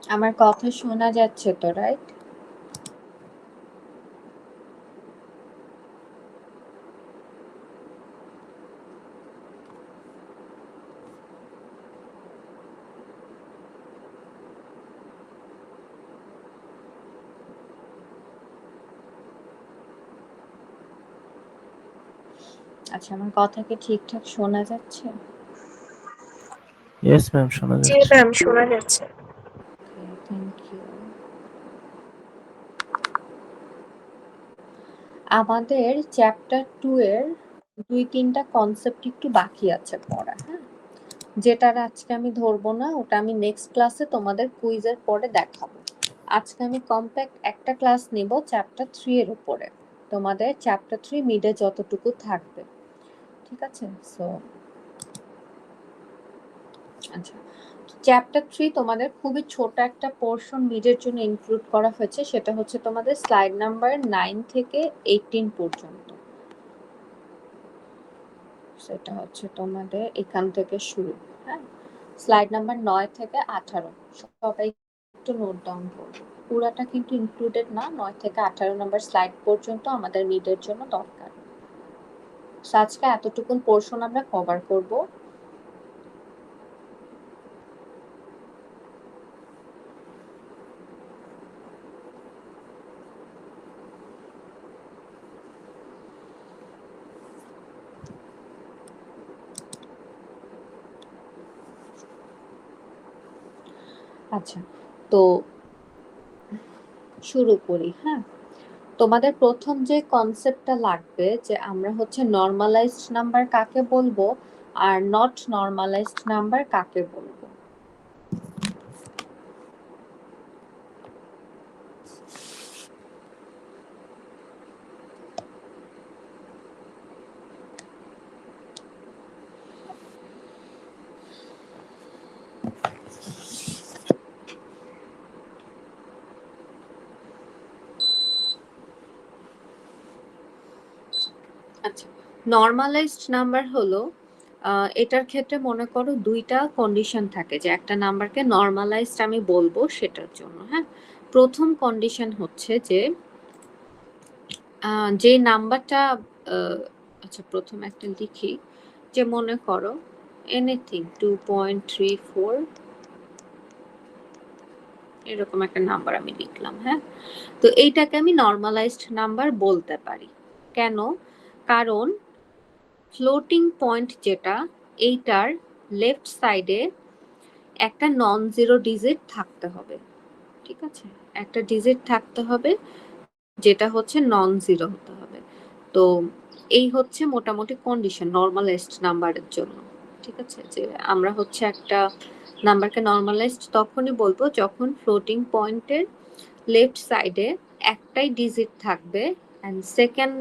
আমার কথা শোনা যাচ্ছে তো, রাইট? আচ্ছা, আমার কথা কি ঠিকঠাক শোনা যাচ্ছে? ইয়েস ম্যাম, শোনা জি যাচ্ছে। ম্যাম, শোনা যাচ্ছে। Thank you. আমাদের চ্যাপ্টার 2 এর 2-3টা কনসেপ্ট একটু বাকি আছে পড়া, হ্যাঁ? যেটার আজকে আমি ধরবো না, ওটা আমি নেক্সট ক্লাসে তোমাদের কুইজের পরে দেখাবো। আজকে আমি কম্প্যাক্ট একটা ক্লাস নিব চ্যাপ্টার 3 এর উপরে। তোমাদের চ্যাপ্টার 3 মিডে যতটুকু থাকবে, ঠিক আছে? সো আচ্ছা, চ্যাপ্টার 3 তোমাদের খুবই ছোট একটা পোর্শন মিডের জন্য ইনক্লুড করা হয়েছে, সেটা হচ্ছে তোমাদের স্লাইড নাম্বার 9 থেকে 18 পর্যন্ত। সেটা হচ্ছে তোমাদের এখান থেকে শুরু, হ্যাঁ? স্লাইড নাম্বার 9 থেকে 18 সবাই একটু নোট ডাউন করবে। পুরাটা কিন্তু ইনক্লুডেড না, 9 থেকে 18 নাম্বার স্লাইড পর্যন্ত আমাদের মিডের জন্য দরকার। আজকে এতটুকুন পোর্শন আমরা কভার করব। আচ্ছা, তো শুরু করি, হ্যাঁ? তোমাদের প্রথম যে কনসেপ্টটা লাগবে যে আমরা হচ্ছে নরমালাইজড নাম্বার কাকে বলবো আর নট নরমালাইজড নাম্বার কাকে বলবো। আচ্ছা, নরমালাইজড নাম্বার হলো এটার ক্ষেত্রে মনে করো দুইটা কন্ডিশন থাকে যে একটা নাম্বারকে নরমালাইজড আমি বলবো সেটার জন্য, হ্যাঁ? প্রথম কন্ডিশন হচ্ছে যে যে নাম্বারটা আচ্ছা প্রথম একটা লিখি, যে মনে করো এনিথিং 2.34 এরকম একটা নাম্বার আমি লিখলাম, হ্যাঁ? তো এইটাকে আমি নরমালাইজড নাম্বার বলতে পারি। কেন? কারণ ফ্লোটিং পয়েন্ট যেটা, এইটার লেফট সাইডে একটা নন জিরো ডিজিট থাকতে হবে, ঠিক আছে? একটা ডিজিট থাকতে হবে যেটা হচ্ছে নন জিরো হতে হবে। তো এই হচ্ছে মোটামুটি কন্ডিশন নরমালাইজড নাম্বারের জন্য, ঠিক আছে? যে আমরা হচ্ছে একটা নাম্বারকে নরমালাইজড তখনই বলবো যখন ফ্লোটিং পয়েন্টের লেফট সাইডে একটাই ডিজিট থাকবে, অ্যান্ড সেকেন্ড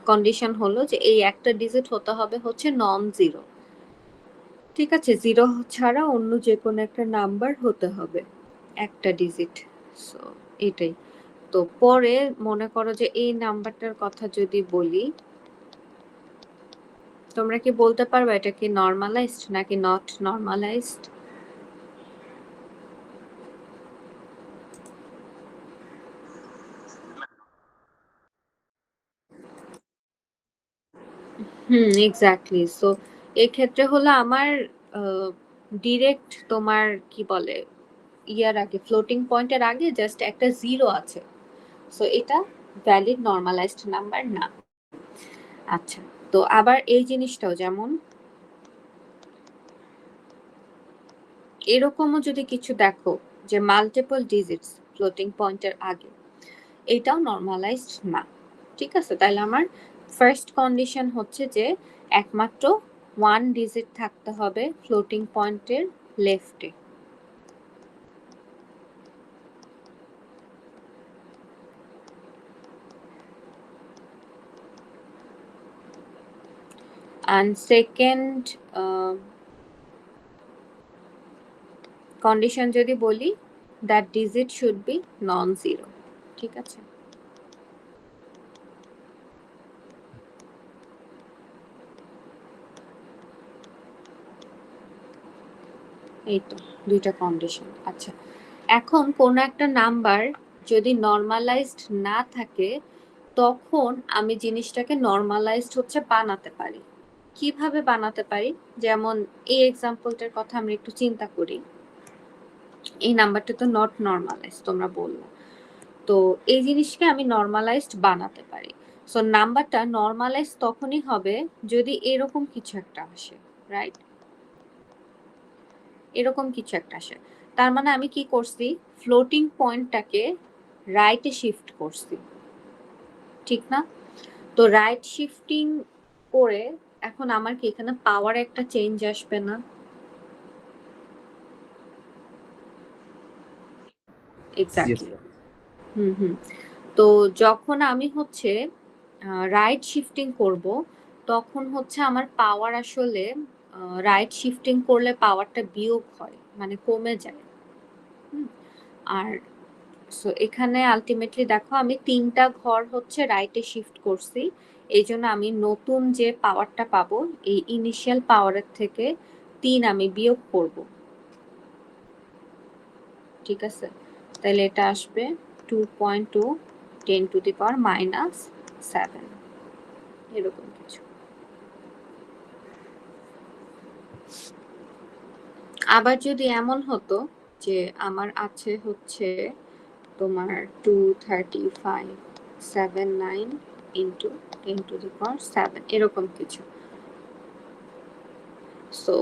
কন্ডিশন হলো যে এই একটা ডিজিট হতে হবে হচ্ছে নন জিরো, ঠিক আছে? জিরো ছাড়া অন্য যে কোনো একটা নাম্বার হতে হবে একটা ডিজিট। সো এটাই। তো পরে মনে করো যে এই নাম্বারটার কথা যদি বলি, তোমরা কি বলতে পারবে এটা কি নরমালাইজড নাকি নট নরমালাইজড? এক্স্যাক্টলি। সো এক্ষেত্রে হলো আমার ডিরেক্ট তোমার কি বলে ইয়ার আগে ফ্লোটিং পয়েন্টের আগে জাস্ট একটা জিরো আছে, সো এটা ভ্যালিড নরমালাইজড নাম্বার না। আচ্ছা, তো আবার এই জিনিসটাও যেমন এরকমও যদি কিছু দেখো যে মাল্টিপল ডিজিটস ফ্লোটিং পয়েন্টের আগে, এটাও নরমালাইজড না, ঠিক আছে? তাহলে আমার ফার্স্ট কন্ডিশন হচ্ছে যে একমাত্র ওয়ান ডিজিট থাকতে হবে ফ্লোটিং পয়েন্টের লেফটে। অ্যান্ড সেকেন্ড কন্ডিশন যদি বলি, that digit should be non zero, ঠিক আছে? এই তো দুইটা কন্ডিশন। আচ্ছা, এখন কোন একটা নাম্বার যদি নরমালাইজড না থাকে তখন আমি জিনিসটাকে নরমালাইজড হচ্ছে বানাতে পারি। কিভাবে বানাতে পারি? যেমন এই এক্সাম্পলটার কথা আমরা একটু চিন্তা করি। এই নাম্বারটা তো নট নরমালাইজড তোমরা বললে। তো এই জিনিসকে আমি নরমালাইজড বানাতে পারি। সো নাম্বারটা নরমালাইজড তখনই হবে যদি এরকম কিছু একটা আসে, রাইট? এরকম কিছু একটা আসে। তার মানে আমি কি করছি? ফ্লোটিং পয়েন্টটাকে রাইটে শিফট করছি। ঠিক না? তো রাইট শিফটিং করে এখন আমার কি এখানে পাওয়ার একটা চেঞ্জ আসবে না? এক্স্যাক্টলি। হুম। তো যখন আমি হচ্ছে রাইট শিফটিং করব তখন হচ্ছে আমার পাওয়ার আসলে রাইট শিফটিং করলে পাওয়ারটা বিয়োগ হয়, মানে কমে যায়। হুম। আর সো এখানে আলটিমেটলি দেখো আমি ৩টা ঘর হচ্ছে রাইটে শিফট করছি। এইজন্য আমি নতুন যে পাওয়ারটা পাবো এই ইনিশিয়াল পাওয়ারের থেকে ৩ আমি বিয়োগ করব। ঠিক আছে? তাহলে এটা আসবে 2.2 10 টু দি পাওয়ার -7 এরকম কিছু। আবার যদি এমন হতো যে আমার আছে হচ্ছে তোমার 23579 ইন্টু 10 টু দি পাওয়ার 7 এরকম কিছু। সো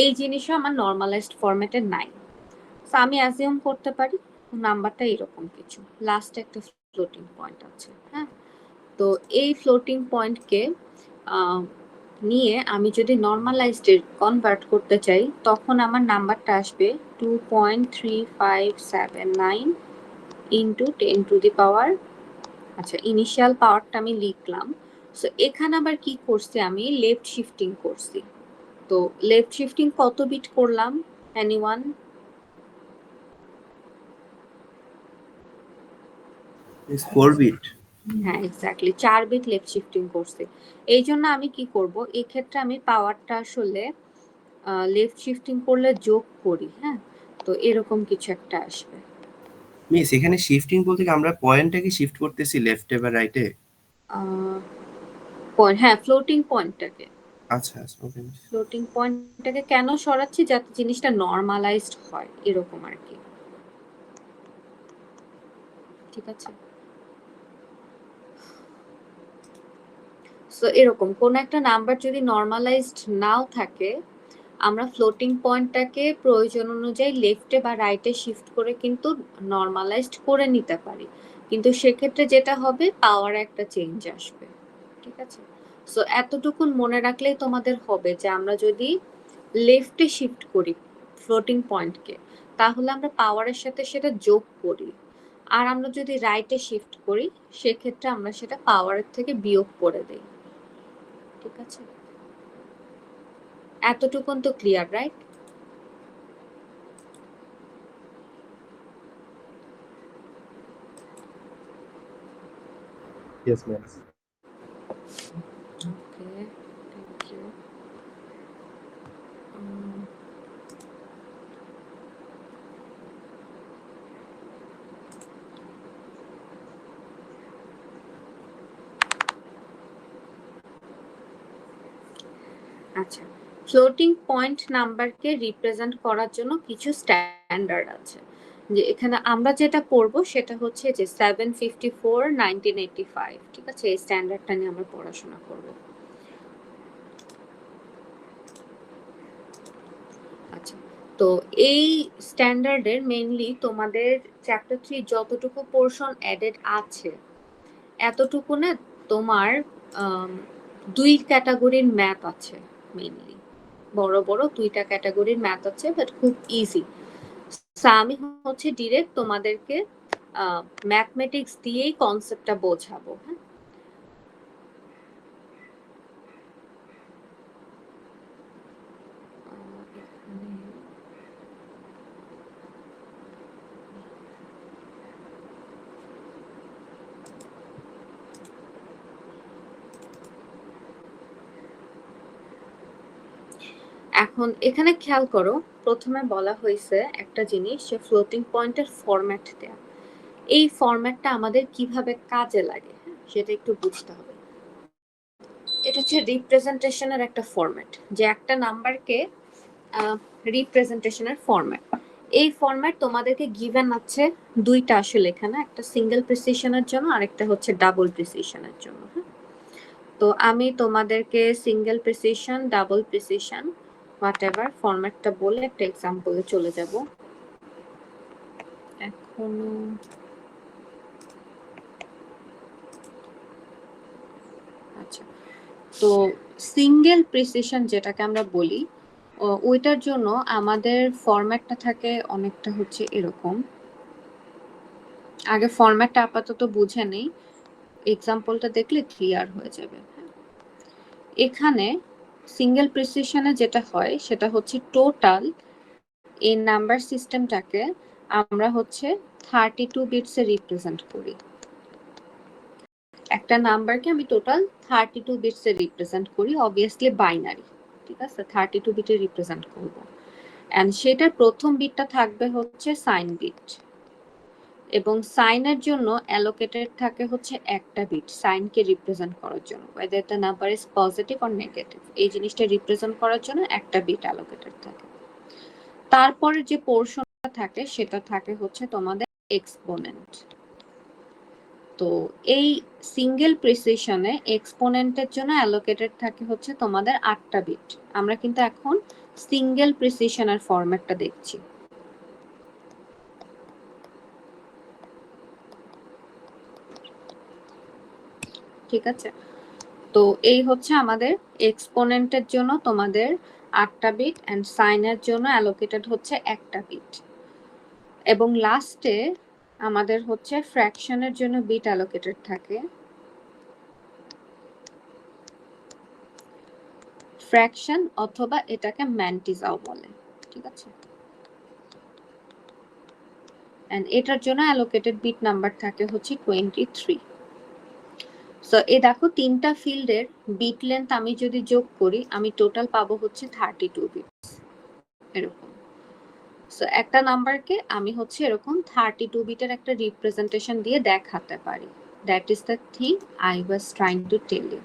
এই জিনিসও আমার নরমালাইজড ফরম্যাটে নাই। সো আমি অ্যাজিউম করতে পারি নাম্বারটা এরকম কিছু, লাস্টে একটা ফ্লোটিং পয়েন্ট আছে। হ্যাঁ, তো এই ফ্লোটিং পয়েন্টকে নিয়ে আমি যদি নরমালাইজড কনভার্ট করতে চাই তখন আমার নাম্বারটা আসবে 2.3579 ইন্টু 10 টু দি পাওয়ার, আচ্ছা ইনিশিয়াল পাওয়ারটা আমি লিখলাম। সো এখানে আবার কি করছি, আমি লেফট শিফটিং করছি। তো লেফট শিফটিং কত বিট করলাম? এনিওয়ান? Is 4 bit. হ্যাঁ এক্স্যাক্টলি 4 বিট লেফট শিফটিং করছি। এই জন্য আমি কি করব, এই ক্ষেত্রে আমি পাওয়ারটা আসলে লেফট শিফটিং করলে যোগ করি। হ্যাঁ, তো এরকম কিছু একটা আসবে। মিস এখানে শিফটিং বলতে কি আমরা পয়েন্টটাকে শিফট করতেছি লেফটে বা রাইটে? হ্যাঁ, ফ্লোটিং পয়েন্টটাকে, আচ্ছা ওকে। ফ্লোটিং পয়েন্টটাকে কেন সরাচ্ছি? যাতে জিনিসটা নরমালাইজড হয়, এরকম আর কি। ঠিক আছে? সো এরকম কোন একটা নাম্বার যদি নরমালাইজড নাও থাকে আমরা ফ্লোটিং পয়েন্টটাকে প্রয়োজন অনুযায়ী লেফটে বা রাইটে শিফট করে কিন্তু নরমালাইজড করে নিতে পারি, কিন্তু সেক্ষেত্রে যেটা হবে পাওয়ার একটা চেঞ্জ আসবে। ঠিক আছে? সো এতটুকুন মনে রাখলেই তোমাদের হবে যে আমরা যদি লেফটে শিফট করি ফ্লোটিং পয়েন্টকে তাহলে আমরা পাওয়ারের সাথে সেটা যোগ করি, আর আমরা যদি রাইটে শিফট করি সেক্ষেত্রে আমরা সেটা পাওয়ারের থেকে বিয়োগ করে দেই। ঠিক আছে? এতটুকুন তো clear, right? Yes, ma'am. Okay, thank you. আচ্ছা, ফ্লোটিং পয়েন্ট নাম্বারকে রিপ্রেজেন্ট করার জন্য কিছু স্ট্যান্ডার্ড আছে। যে এখানে আমরা যেটা করব সেটা হচ্ছে যে 754 1985। ঠিক আছে? এই স্ট্যান্ডার্ডটা নিয়ে আমরা পড়াশোনা করব। আচ্ছা, তো এই স্ট্যান্ডার্ডের মেইনলি তোমাদের চ্যাপ্টার 3 যতটুকু পোরশন অ্যাডেড আছে এতটুকুনে তোমার 2 ক্যাটাগরির ম্যাথ আছে মেইনলি। বড় বড় 2টা ক্যাটাগরির ম্যাথ আছে, বাট খুব ইজি। সো আমি হচ্ছে ডিরেক্ট তোমাদেরকে ম্যাথমেটিক্স দিয়েই কনসেপ্টটা বোঝাবো। হ্যাঁ, এখন এখানে খেয়াল করো, প্রথমে বলা হয়েছে একটা জিনিস যে ফ্লোটিং পয়েন্টের ফরম্যাট দেয়া। এই ফরম্যাটটা আমাদের কিভাবে কাজে লাগে সেটা একটু বুঝতে হবে। এটা হচ্ছে রিপ্রেজেন্টেশনের একটা ফরম্যাট, যে একটা নাম্বারকে রিপ্রেজেন্টেশনের ফরম্যাট। এই ফরম্যাট তোমাদেরকে গিভেন আছে দুইটা আসলে এখানে, একটা সিঙ্গেল প্রিসিশনের জন্য আরেকটা হচ্ছে ডাবল প্রিসিশনের জন্য। তো আমি তোমাদেরকে single precision, double precision whatever ফরম্যাটটা বলে একটা এক্সাম্পলে চলে যাব। এখনো আচ্ছা, তো সিঙ্গেল প্রিসিশন যেটাকে আমরা বলি, ওইটার জন্য আমাদের ফরম্যাটটা থাকে অনেকটা হচ্ছে এরকম। আগে ফরম্যাটটা আপাতত বুঝে নেই, এক্সাম্পলটা দেখলে ক্লিয়ার হয়ে যাবে। এখানে সিঙ্গেল প্রিসিশনে যেটা হয় সেটা হচ্ছে টোটাল এই নাম্বার সিস্টেমটাকে আমরা হচ্ছে 32 বিটসে রিপ্রেজেন্ট করি। একটা নাম্বারকে আমি টোটাল 32 বিটসে রিপ্রেজেন্ট করি, অবভিয়াসলি বাইনারি, ঠিক আছে, 32 বিটে রিপ্রেজেন্ট করব। এন্ড সেটার প্রথম বিটটা থাকবে হচ্ছে সাইন বিট, এবং সাইনের জন্য অ্যালোকেটেড থাকে হচ্ছে একটা বিট সাইনকে রিপ্রেজেন্ট করার জন্য, whether the number is positive or negative, এই জিনিসটা রিপ্রেজেন্ট করার জন্য একটা বিট অ্যালোকেটেড থাকে। তারপরে যে পোরশনটা থাকে সেটা থাকে হচ্ছে তোমাদের এক্সপোনেন্ট। তো এই সিঙ্গেল প্রিসিশনে এক্সপোনেন্টের জন্য অ্যালোকেটেড থাকে হচ্ছে তোমাদের 8টা বিট। আমরা কিন্তু এখন সিঙ্গেল প্রিসিশনের ফরম্যাটটা দেখছি। ঠিক আছে, তো এই হচ্ছে আমাদের এক্সপোনেন্টের জন্য তোমাদের 8টা বিট এন্ড সাইনের জন্য অ্যালোকেটেড হচ্ছে একটা বিট, এবং লাস্টে আমাদের হচ্ছে ফ্র্যাকশনের জন্য বিট অ্যালোকেটেড থাকে। ফ্র্যাকশন অথবা এটাকে ম্যান্টিজাও বলে, ঠিক আছে, এন্ড এটার জন্য অ্যালোকেটেড বিট নাম্বার থাকে হচ্ছে 23। সো এই দেখো তিনটা ফিল্ডের বিট লেন্থ আমি যদি যোগ করি আমি টোটাল পাবো হচ্ছে 32 বিটস এরকম। সো একটা নাম্বারকে আমি হচ্ছে এরকম 32 বিটের একটা রিপ্রেজেন্টেশন দিয়ে দেখাতে পারি। That is the thing I was trying to tell you.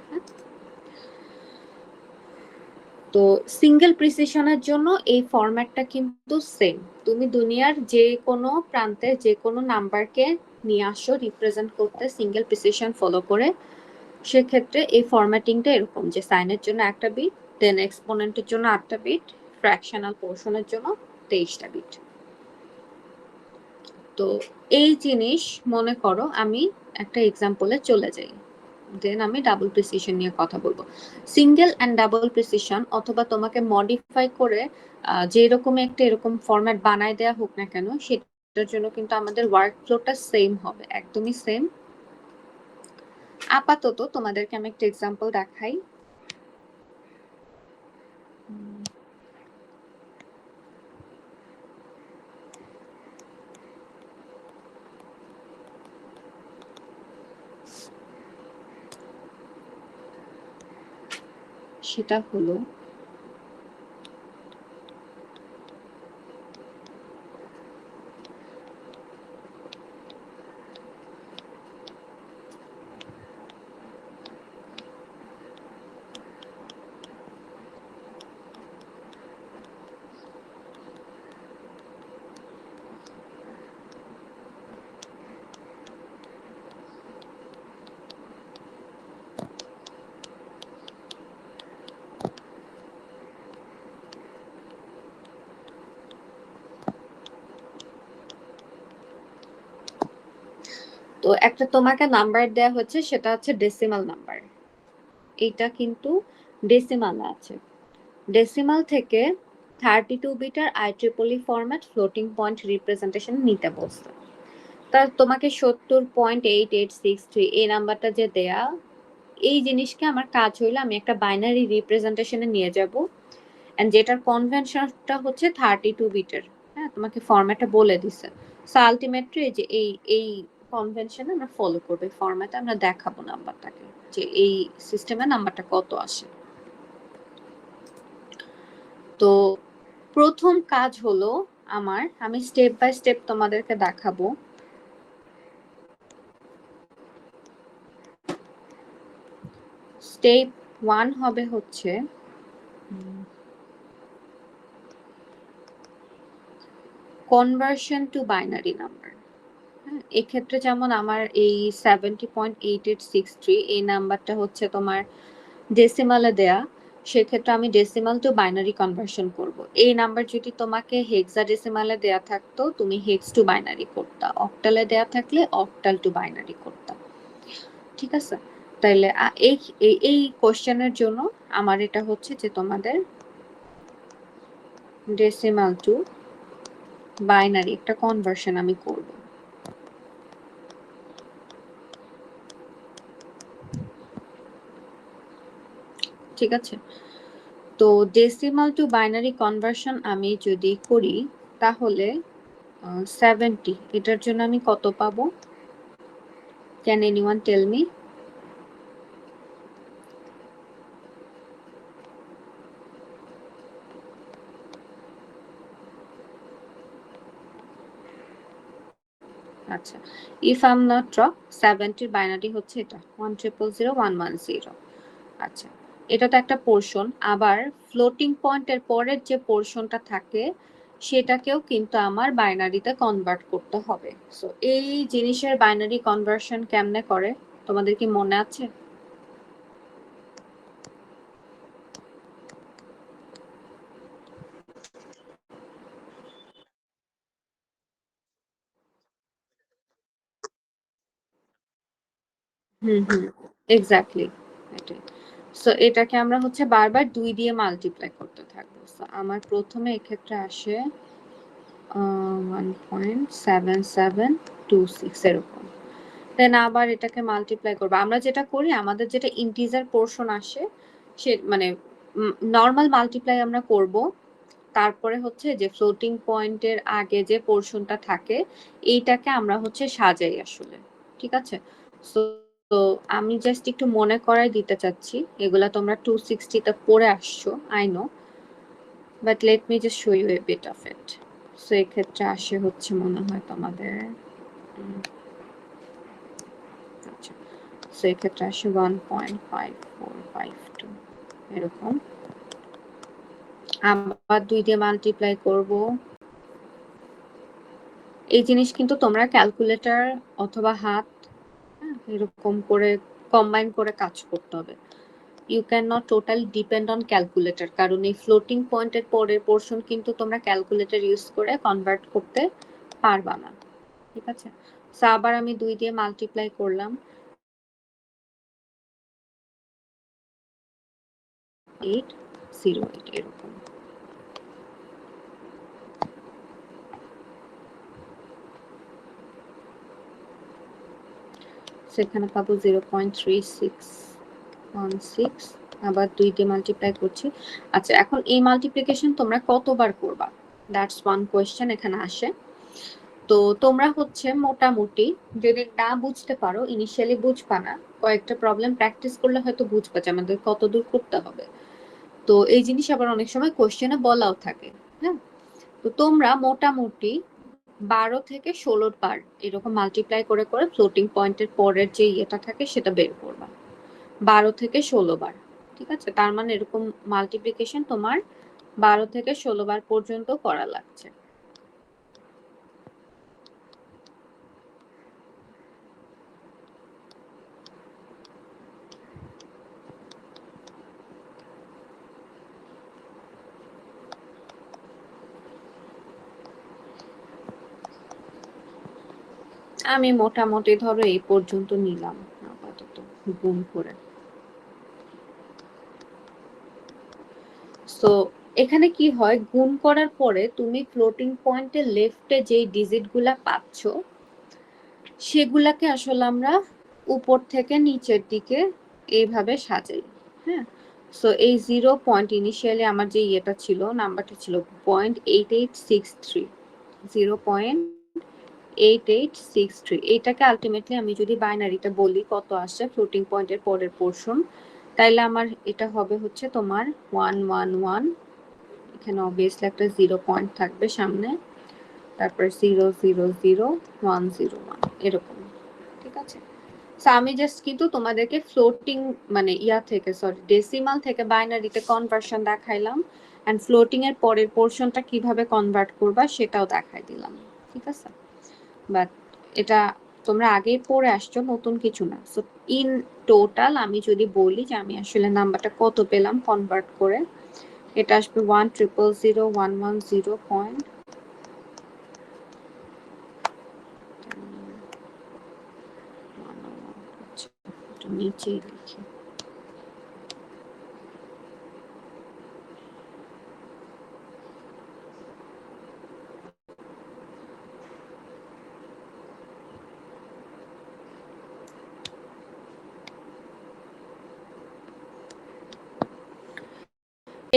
তো সিঙ্গেল প্রিসিশনের জন্য এই ফরম্যাটটা কিন্তু সেম। তুমি দুনিয়ার যে কোনো প্রান্তে যে কোনো নাম্বারকে নিয়ে আসো রিপ্রেজেন্ট করতে সিঙ্গেল প্রিসিশন ফলো করে, সেক্ষেত্রে এই ফরম্যাটিংটা এরকম যে সাইনের জন্য একটা বিট, দেন এক্সপোনেন্টের জন্য 8টা বিট, ফ্র্যাকশনাল পোর্শনের জন্য 23টা বিট। তো এই জিনিস মনে করো আমি একটা এক্সাম্পলে চলে যাই, দেন আমি ডাবল প্রিসিশন নিয়ে কথা বলবো। সিঙ্গেল এন্ড ডাবল প্রিসিশন অথবা তোমাকে মডিফাই করে যেরকম একটা এরকম ফরম্যাট বানায় দেয়া হোক না কেন, সেটার জন্য কিন্তু আমাদের ওয়ার্ক ফ্লোটা সেম হবে, একদমই সেম। আপাতত তোমাদেরকে আমি একটা এক্সাম্পল দেখাই। সেটা হলো তো একটা তোমাকে নাম্বার দেয়া হচ্ছে, সেটা হচ্ছে ডেসিমাল নাম্বার। এটা কিন্তু ডেসিমাল আছে, ডেসিমাল থেকে 32 bitter IEEE format floating point representation নিতে বলছে। তা তোমাকে 70.8863 এই নাম্বারটা যে দেয়া, এই জিনিসকে আমার কাজ হইলো আমি একটা বাইনারি রিপ্রেজেন্টেশনে নিয়ে যাব, এন্ড যেটার কনভেনশনটা হচ্ছে 32 বিটের। হ্যাঁ, তোমাকে ফরম্যাটটা বলে দিছে। সো আলটিমেটলি যে এই কনভেনশনে আমরা ফলো করবে, ফরম্যাটে আমরা দেখাবো নাম্বারটাকে যে এই সিস্টেমে নাম্বারটা কত আসে। তো প্রথম কাজ হলো আমি স্টেপ বাই স্টেপ তোমাদেরকে দেখাবো। স্টেপ 1 হবে হচ্ছে কনভার্সন টু বাইনারি নাম্বার। এক্ষেত্রে যেমন আমার এই 70.8863 এই নাম্বারটা হচ্ছে তোমার ডেসিমালে দেয়া, সেক্ষেত্রে আমি ডেসিমাল টু বাইনারি কনভার্সন করব। এই নাম্বার যদি তোমাকে হেক্সাডেসিমালে দেয়া থাকতো তুমি হেক্স টু বাইনারি করতা, অক্টালে দেয়া থাকলে অক্টাল টু বাইনারি করতা। ঠিক আছে, তাইলে এই এই কোশ্চেনের জন্য আমার এটা হচ্ছে যে তোমাদের ডেসিমাল টু বাইনারি একটা কনভার্সন আমি করব। ঠিক আছে, তো ডেসিমাল টু বাইনারি কনভার্সন আমি যদি করি তাহলে 70 এটার জন্য আমি কত পাবো? Can anyone tell me? আচ্ছা, if I am not wrong 70 binary হচ্ছে এটা 1000110। আচ্ছা, এটা তো একটা পোরশন, আবার ফ্লোটিং পয়েন্টের পরের যে পোরশনটা থাকে সেটাকেও কিন্তু আমার বাইনারিতে কনভার্ট করতে হবে। সো এই জিনিসের বাইনারি কনভার্সন কেমনে করে তোমাদের কি মনে আছে? এক্স্যাক্টলি এটাই। সো এটাকে আমরা হচ্ছে বারবার 2 দিয়ে মাল্টিপ্লাই করতে থাকবো। সো আমার প্রথমে এক্ষেত্রে আসে 1.7726 এরকম। দেন আবার এটাকে মাল্টিপ্লাই করবো। আমরা যেটা করি আমাদের যেটা ইন্টিজার পোরশন আসে সে মানে নরমাল মাল্টিপ্লাই আমরা করব। তারপরে হচ্ছে যে ফ্লোটিং পয়েন্টের আগে যে পোরশনটা থাকে এইটাকে আমরা হচ্ছে সাজাই আসলে। ঠিক আছে? সো তো আমি জাস্ট একটু মনে করাই দিতে চাচ্ছি। এগুলা তোমরা 260 তে পড়ে আসছো, I know. But let me just show you a bit of it. So এক্ষেত্রে আসে হচ্ছে মনে হয় তোমাদের আচ্ছা, সো এক্ষেত্রে আসে 1.5452 এরকম। আবার 2 দিয়ে মাল্টিপ্লাই করব। এই জিনিস কিন্তু তোমরা ক্যালকুলেটর অথবা হাত এরকম করে কম্বাইন করে কাজ করতে হবে। You can not totally depend on calculator, কারণ এই ফ্লোটিং পয়েন্টের পরের পোর্শন কিন্তু তোমরা ক্যালকুলেটর ইউজ করে কনভার্ট করতে পারবা না। ঠিক আছে, সো আবার আমি 2 দিয়ে মাল্টিপ্লাই করলাম 808 এরকম। সেখানে পাবো 0.3616, আবার 2 দিয়ে মাল্টিপ্লাই করছি। আচ্ছা, এখন এই মাল্টিপ্লিকেশন তোমরা কতবার করবা, দ্যাটস ওয়ান কোয়েশ্চেন এখানে আসে। তো তোমরা হচ্ছে মোটামুটি যদি না বুঝতে পারো, ইনিশিয়ালি বুঝবা না, কয়েকটা প্রবলেম প্র্যাকটিস করলে হয়তো বুঝবা যে আমাদের কত দূর করতে হবে। তো এই জিনিস আবার অনেক সময় কোয়েশ্চেনে বলাও থাকে। হ্যাঁ, তো তোমরা মোটামুটি 12 থেকে 16 বার এরকম মাল্টিপ্লাই করে করে ফ্লোটিং পয়েন্টের পরের যে ইয়েটা থাকে সেটা বের করবা 12 থেকে 16 বার। ঠিক আছে, তার মানে এরকম মাল্টিপ্লিকেশন তোমার 12 থেকে 16 বার পর্যন্ত করা লাগছে। আমি মোটামুটি ধরো এই পর্যন্ত নিলাম আপাতত গুণ করে। সো এখানে কি হয়, গুণ করার পরে তুমি ফ্লোটিং পয়েন্টের লেফটে যে ডিজিট গুলা পাচ্ছ সেগুলাকে আসলে আমরা উপর থেকে নিচের দিকে এইভাবে সাজাই। হ্যাঁ, সো এই 0 পয়েন্ট ইনিশিয়ালি আমার যে ইয়েটা ছিল, নাম্বারটা ছিল 0.8863, 0.8863। এটাকে আলটিমেটলি আমি যদি বাইনারিতে বলি কত আসছে ফ্লোটিং পয়েন্টের পরের পোর্শন, তাইলে আমার এটা হবে হচ্ছে তোমার 111, এখানে অবভিয়াসলি একটা 0 পয়েন্ট থাকবে সামনে, তারপর 0 0 0 1 0 1 এরকম। ঠিক আছে, সো আমি জাস্ট কিন্তু তোমাদেরকে ফ্লোটিং মানে ইয়া থেকে সরি ডেসিমাল থেকে বাইনারিতে কনভার্সন দেখাইলাম, এন্ড ফ্লোটিং এর পরের পোরশনটা কিভাবে কনভার্ট করবা সেটাও দেখাই দিলাম। ঠিক আছে, বাট এটা তোমরা আগেই পড়ে আসছো, নতুন কিছু না। সো ইন টোটাল আমি যদি বলি যে আমি আসলে নাম্বারটা কত পেলাম কনভার্ট করে, এটা আসবে 1000110 নিচে লিখি।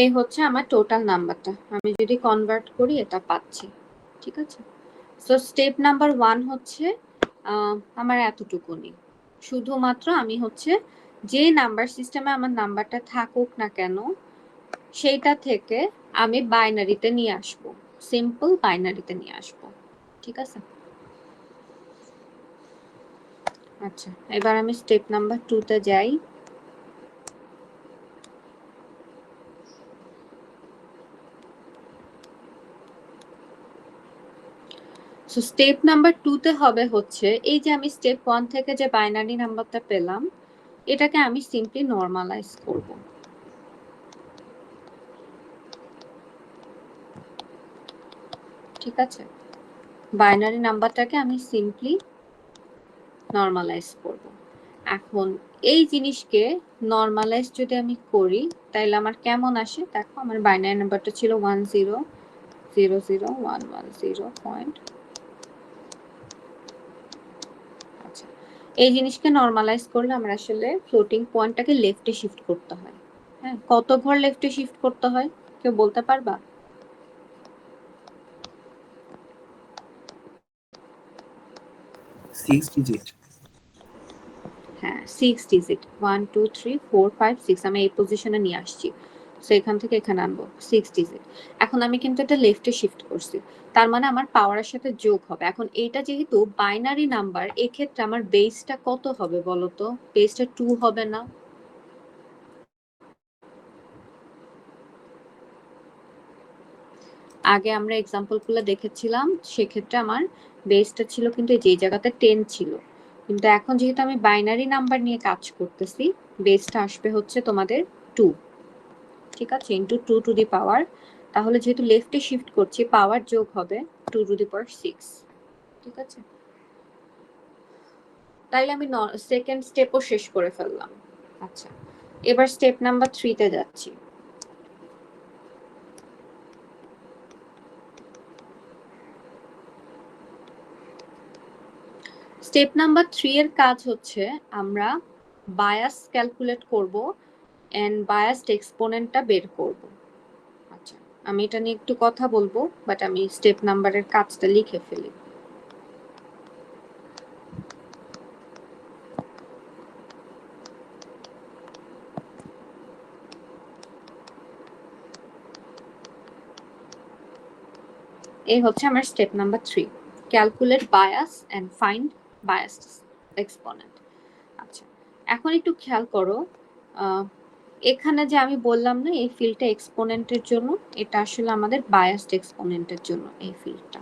এই হচ্ছে আমার টোটাল নাম্বারটা, আমি যদি কনভার্ট করি এটা পাচ্ছি। ঠিক আছে, সো স্টেপ নাম্বার 1 হচ্ছে আমার এতটুকুনি, শুধুমাত্র আমি হচ্ছে যে নাম্বার সিস্টেমে আমার নাম্বারটা থাকুক না কেন সেইটা থেকে আমি বাইনারিতে নিয়ে আসব, সিম্পল বাইনারিতে নিয়ে আসব। ঠিক আছে, আচ্ছা এবার আমি স্টেপ নাম্বার 2 তে যাই। সো স্টেপ নাম্বার 2 তে হবে হচ্ছে এই যে আমি স্টেপ 1 থেকে যে বাইনারি নাম্বারটা পেলাম এটাকে আমি সিম্পলি নরমালাইজ করব। ঠিক আছে, বাইনারি নাম্বারটাকে আমি সিম্পলি নরমালাইজ করব। এখন এই জিনিসকে নরমালাইজ যদি আমি করি তাহলে আমার কেমন আসে দেখো, আমার বাইনারি নাম্বারটা ছিল 10001110 পয়েন্ট। আচ্ছা, এই জিনিসকে নরমালাইজ করলে আমরা আসলে ফ্লোটিং পয়েন্টটাকে লেফটে শিফট করতে হয়। হ্যাঁ, কত ঘর লেফটে শিফট করতে হয় কেউ বলতে পারবা? 6 ডিজিট। হ্যাঁ 6 ডিজিট, 1 2 3 4 5 6 আমি এই পজিশনে নিয়ে আসছি। সো এখান থেকে এখানে আনবো 6 ডিজিট। এখন আমি কিন্তু এটা লেফটে শিফট করছি, তার মানে আমার পাওয়ারের সাথে যোগ হবে। এখন এইটা যেহেতু বাইনারি নাম্বার এক্ষেত্রে আমার বেসটা কত হবে বলো তো? বেসটা 2 হবে না? আগে আমরা এক্সাম্পলগুলো দেখেছিলাম, সেক্ষেত্রে আমার বেসটা ছিল কিন্তু এই জায়গাতে 10 ছিল, কিন্তু এখন যেহেতু আমি বাইনারি নাম্বার নিয়ে কাজ করতেছি বেসটা আসবে হচ্ছে তোমাদের 2। ঠিক আছে, ইন্টু 2 টু দি পাওয়ার, তাহলে যেহেতু লেফটে শিফট করছি পাওয়ার যোগ হবে 2 টু দি পাওয়ার 6। ঠিক আছে, তাইলে আমি সেকেন্ড স্টেপও শেষ করে ফেললাম। আচ্ছা, এবার স্টেপ নাম্বার 3 তে যাচ্ছি। স্টেপ নাম্বার 3 এর কাজ হচ্ছে আমরা বায়াস ক্যালকুলেট করব এন্ড বায়াসড এক্সপোনেন্টটা বের করব। আচ্ছা, আমি এটা নিয়ে একটু কথা বলবো, বাট আমি স্টেপ নাম্বারের কাজটা লিখে ফেলি। এই হচ্ছে আমার step number 3, calculate bias and find biased exponent. আচ্ছা, এখন একটু খেয়াল করো, এখানে যে আমি বললাম না এই ফিল্ডটা এক্সপোনেন্টের জন্য, এটা আসলে আমাদের বায়াসড এক্সপোনেন্টের জন্য এই ফিল্ডটা।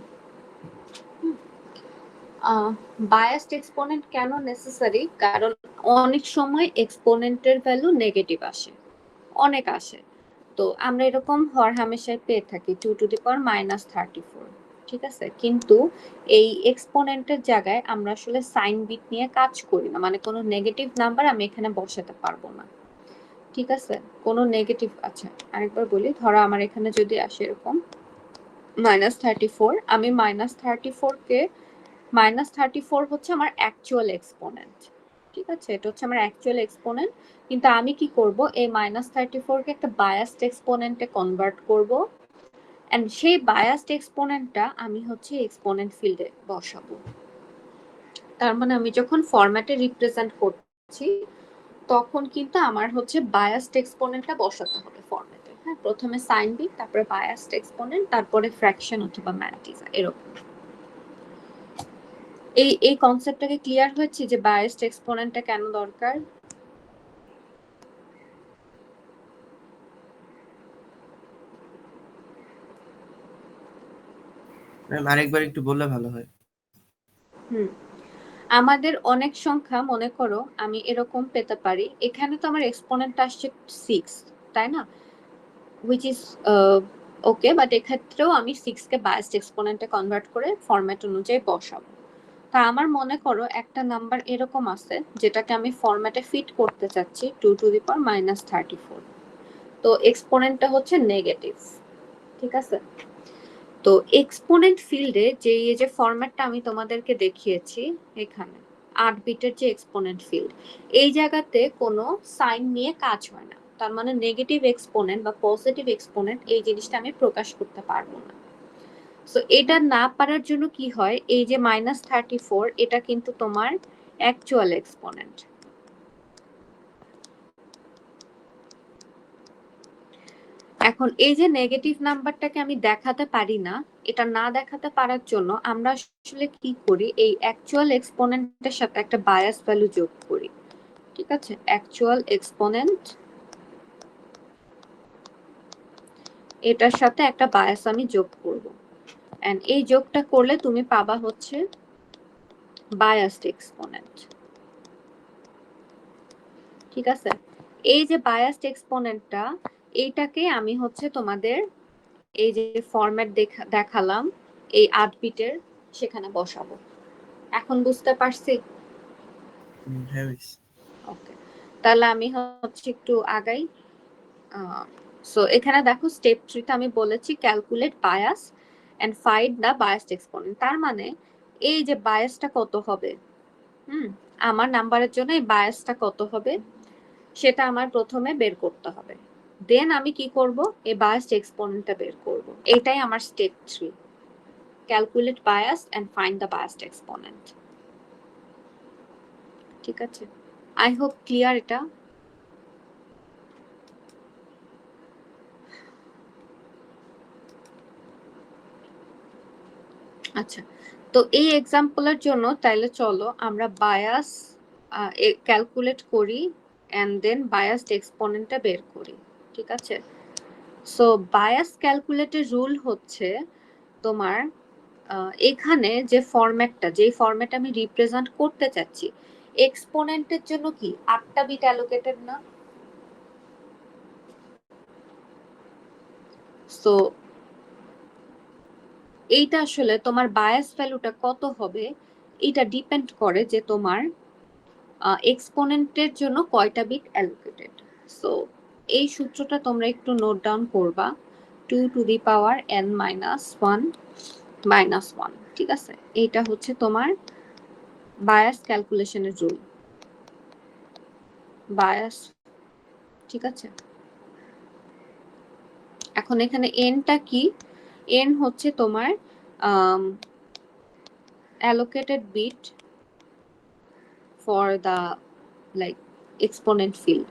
বায়াসড এক্সপোনেন্ট কেন নেসেসারি? কারণ অনেক সময় এক্সপোনেন্টের ভ্যালু নেগেটিভ আসে, অনেক আসে। তো আমরা এরকম হরহামেশাই পেয়ে থাকি 2 টু দি পাওয়ার -34। ঠিক আছে, কিন্তু এই এক্সপোনেন্টের জায়গায় আমরা আসলে সাইন বিট নিয়ে কাজ করি না, মানে কোনো নেগেটিভ নাম্বার আমি এখানে বসাতে পারবো না। ঠিক আছে, কোনো নেগেটিভ, আচ্ছা আরেকবার বলি, ধরো আমার এখানে যদি আসে এরকম -34, আমি -34 কে -34 হচ্ছে আমার অ্যাকচুয়াল এক্সপোনেন্ট। ঠিক আছে, এটা হচ্ছে আমার অ্যাকচুয়াল এক্সপোনেন্ট, কিন্তু আমি কি করব এই -34 কে একটা বায়াসড এক্সপোনেন্টে কনভার্ট করব, এন্ড সেই বায়াসড এক্সপোনেন্টটা আমি হচ্ছে এক্সপোনেন্ট ফিল্ডে বসাবো। তার মানে আমি যখন ফরম্যাটে রিপ্রেজেন্ট করছি তখন কিন্তু আমার হচ্ছে বায়াসড এক্সপোনেন্টটা বসাতে হবে ফরম্যাটে। হ্যাঁ, প্রথমে সাইন বিট, তারপরে বায়াসড এক্সপোনেন্ট, তারপরে ফ্র্যাকশন অথবা ম্যাট্রিক্স এরকম। এই কনসেপ্টটাকে ক্লিয়ার হচ্ছে যে বায়াসড এক্সপোনেন্টটা কেন দরকার? ম্যাম আরেকবার একটু বললে ভালো হয়। আমাদের অনেক সংখ্যা, মনে করো আমি এরকম পেতে পারি, এখানে তো আমার এক্সপোনেন্ট আসছে 6, তাই না? হুইচ ইজ ওকে, বাট এক্ষেত্রেও আমি 6 কে বায়াসড এক্সপোনেন্টে কনভার্ট করে ফরম্যাট অনুযায়ী বসাবো। তা আমার মনে করো একটা নাম্বার এরকম আছে যেটাকে আমি ফরম্যাটে ফিট করতে চাচ্ছি 2⁻34, তো এক্সপোনেন্টটা হচ্ছে নেগেটিভ, ঠিক আছে? তো এক্সপোনেন্ট ফিল্ডে যে ফরম্যাটটা আমি তোমাদেরকে দেখিয়েছি এখানে 8 বিটের যে এক্সপোনেন্ট ফিল্ড, এই জায়গাতে কোনো সাইন নিয়ে কাজ হয় না। তার মানে নেগেটিভ এক্সপোনেন্ট বা পজিটিভ এক্সপোনেন্ট এই জিনিসটা আমি প্রকাশ করতে পারবো না। সো এটা না পারার জন্য কি হয়, এই যে -34 এটা কিন্তু তোমার অ্যাকচুয়াল এক্সপোনেন্ট। এখন এই যে নেগেটিভ নাম্বারটাকে আমি দেখাতে পারি না, এটা না দেখাতে পারার জন্য আমরা আসলে কি করি, এই অ্যাকচুয়াল এক্সপোনেন্টের সাথে একটা বায়াস ভ্যালু যোগ করি, ঠিক আছে? অ্যাকচুয়াল এক্সপোনেন্ট, এটার সাথে একটা বায়াস আমি যোগ করব, এন্ড এই যোগটা করলে তুমি পাবা হচ্ছে বায়াসড এক্সপোনেন্ট, ঠিক আছে? এই যে বায়াসড এক্সপোনেন্টটা, এইটাকে আমি হচ্ছে তোমাদের এই যে ফরম্যাট দেখালাম এই 8 বিটের, সেখানে বসাবো। এখন বুঝতে পারছি? ওকে, তাহলে আমি হচ্ছে একটু আগাই। সো এখানে দেখো স্টেপ 3 তে আমি বলেছি calculate bias and find the biased exponent. তার মানে এই যে বায়াসটা কত হবে, আমার নাম্বারের জন্য এই বায়াসটা কত হবে সেটা আমার প্রথমে বের করতে হবে, দেন আমি কি করব, এই বায়াসড এক্সপোনেন্টটা বের করব। এটাই আমার step 3, calculate bias and find the biased exponent. ঠিক আছে, আই হোপ ক্লিয়ার এটা। আচ্ছা, তো এই এক্সাম্পলের জন্য তাইলে চলো আমরা বায়াস ক্যালকুলেট করি এন্ড দেন বায়াসড এক্সপোনেন্টটা বের করি, ঠিক আছে? সো বায়াস ক্যালকুলেটের রুল হচ্ছে তোমার এখানে যে ফরম্যাটটা, যেই ফরম্যাট আমি রিপ্রেজেন্ট করতে চাচ্ছি, এক্সপোনেন্টের জন্য কি 8টা বিট অ্যালোকেটেড না? সো এইটা আসলে তোমার বায়াস ভ্যালুটা কত হবে, এটা ডিপেন্ড করে যে তোমার এক্সপোনেন্টের জন্য কয়টা বিট অ্যালোকেটেড। সো এই সূত্রটা তোমরা একটু নোট ডাউন করবা, 2⁻n-1 ঠিক আছে? এইটা হচ্ছে তোমার বায়াস ক্যালকুলেশনের রুল, বায়াস, ঠিক আছে? এখন এখানে এনটা কি, এন হচ্ছে তোমার allocated bit for the like exponent field.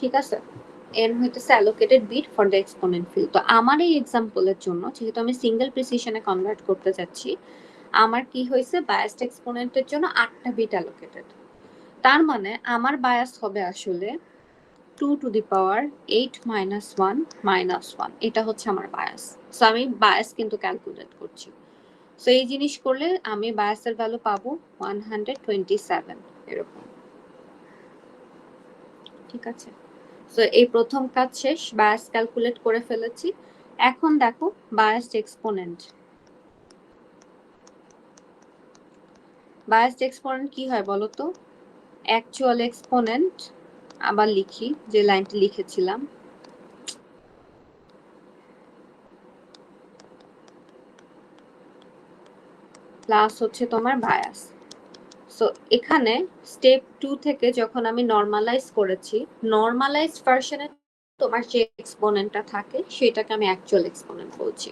ঠিক আছে, n হইতেছে allocated bit for the exponent field। তো আমার এই এক্সাম্পলের জন্য যেহেতু আমি সিঙ্গেল প্রিসিশনে কনভার্ট করতে যাচ্ছি, আমার কি হয়েছে, বায়াসড এক্সপোনেন্টের জন্য 8টা বিট অ্যালোকেটেড। তার মানে আমার বায়াস হবে আসলে 2⁻8 - 1 - 1, এটা হচ্ছে আমার বায়াস। সো আমি বায়াস কিন্তু ক্যালকুলেট করছি। সো এই জিনিস করলে আমি বায়াসের ভ্যালু পাবো 127 এরকম, ঠিক আছে? সো এই প্রথম কাজ শেষ, বায়াস ক্যালকুলেট করে ফেলেছি। এখন দেখো বায়াসড এক্সপোনেন্ট, বায়াসড এক্সপোনেন্ট কি হয় বলো তো? অ্যাকচুয়াল এক্সপোনেন্ট, আবার লিখি যে লাইনটি লিখেছিলাম, প্লাস হচ্ছে তোমার বায়াস। সো এখানে স্টেপ 2 থেকে যখন আমি নরমালাইজ করেছি, নরমালাইজড ভার্সনে তোমার যে এক্সপোনেন্টটা থাকে সেটাকে আমি অ্যাকচুয়াল এক্সপোনেন্ট বলছি।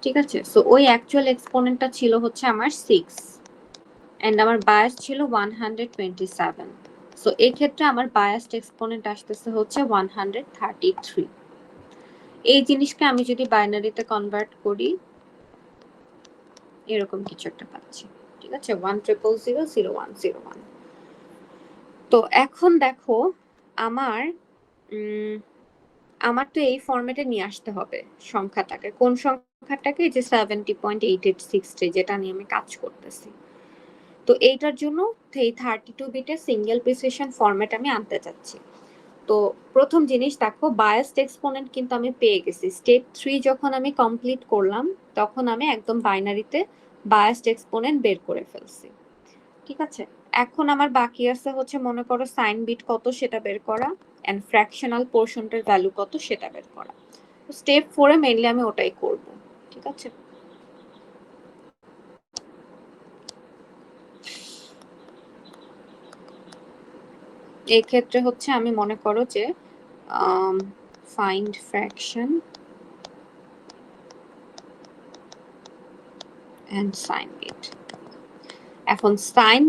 ঠিক আছে, সো ওই অ্যাকচুয়াল এক্সপোনেন্টটা ছিল হচ্ছে আমার 6 এন্ড আমার বায়াস ছিল 127। সো এই ক্ষেত্রে আমার বায়াসড এক্সপোনেন্ট আসতেছে হচ্ছে 133। এই জিনিসকে আমি যদি বাইনারিতে কনভার্ট করি এরকম কিছু একটা পাচ্ছি। ঠিক আছে, 100000101। তো এখন দেখো আমার আমার তো এই ফরম্যাটে নিয়ে আসতে হবে সংখ্যাটাকে। কোন সংখ্যাটাকে? যে 70.886 যেটা নিয়ে আমি কাজ করতেছি। তো এইটার জন্য এই 32 বিটের সিঙ্গেল প্রিসিশন ফরম্যাট আমি আনতে চাচ্ছি। তো প্রথম জিনিস দেখো, বায়াসড এক্সপোনেন্ট কিন্তু আমি পেয়ে গেছি। স্টেপ 3 যখন আমি কমপ্লিট করলাম তখন আমি একদম বাইনারিতে বায়াসড এক্সপোনেন্ট বের করে ফেলছি। ঠিক আছে, এখন আমার বাকি আছে হচ্ছে মনে করো সাইন বিট কত সেটা বের করা এন্ড ফ্র্যাকশনাল পোরশনটার ভ্যালু কত সেটা বের করা। স্টেপ 4 এ মেইনলি আমি ওটাই করব। ঠিক আছে, এই ক্ষেত্রে হচ্ছে আমি মনে করো যে find fraction and sign bit. এখন সাইন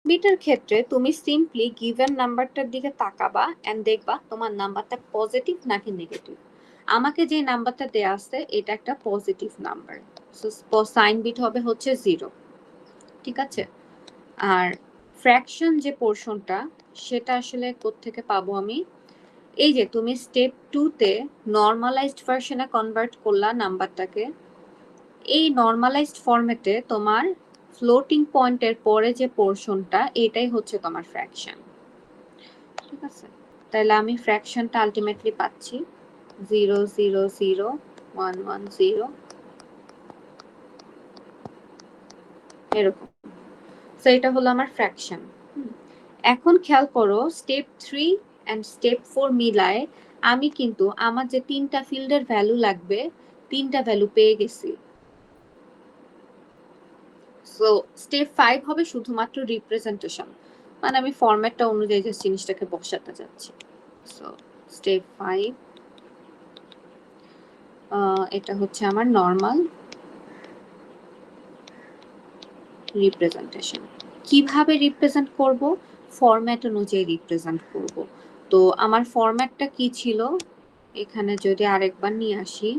বিটের ক্ষেত্রে তুমি সিম্পলি গিভেন নাম্বারটার দিকে তাকাবা এন্ড দেখবা তোমার নাম্বারটা পজিটিভ নাকি নেগেটিভ। আমাকে যে নাম্বারটা দেয়া আছে এটা একটা positive number, so sign bit হবে হচ্ছে 0। ঠিক আছে, আর ফ্র্যাকশন যে পোরশনটা সেটা আসলে কোত্থেকে পাবো আমি? এই যে তুমি স্টেপ 2 তে নরমালাইজড ভার্সনে কনভার্ট করলা নাম্বারটাকে, এই নরমালাইজড ফরম্যাটে তোমার ফ্লোটিং পয়েন্টের পরে যে পোরশনটা এটাই হচ্ছে তোমার ফ্র্যাকশন। ঠিক আছে, তাহলে আমি ফ্র্যাকশনটা আলটিমেটলি পাচ্ছি 000110 এরকম। সো এটা হলো আমার ফ্র্যাকশন। এখন খেয়াল করো স্টেপ 3 এন্ড স্টেপ 4 মিলায় আমি কিন্তু আমার যে তিনটা ফিল্ডের ভ্যালু লাগবে তিনটা ভ্যালু পেয়ে গেছি। সো স্টেপ 5 হবে শুধুমাত্র রিপ্রেজেন্টেশন, মানে আমি ফরম্যাটটা অনুযায়ী যে জিনিসটাকে বসাতে যাচ্ছি। সো স্টেপ 5 এটা হচ্ছে আমার নরমাল রিপ্রেজেন্টেশন। কিভাবে রিপ্রেজেন্ট করব? ফরম্যাট অনুযায়ী রিপ্রেজেন্ট করব। তো আমার ফরম্যাটটা কি ছিল এখানে যদি আরেকবার নিয়ে আসি,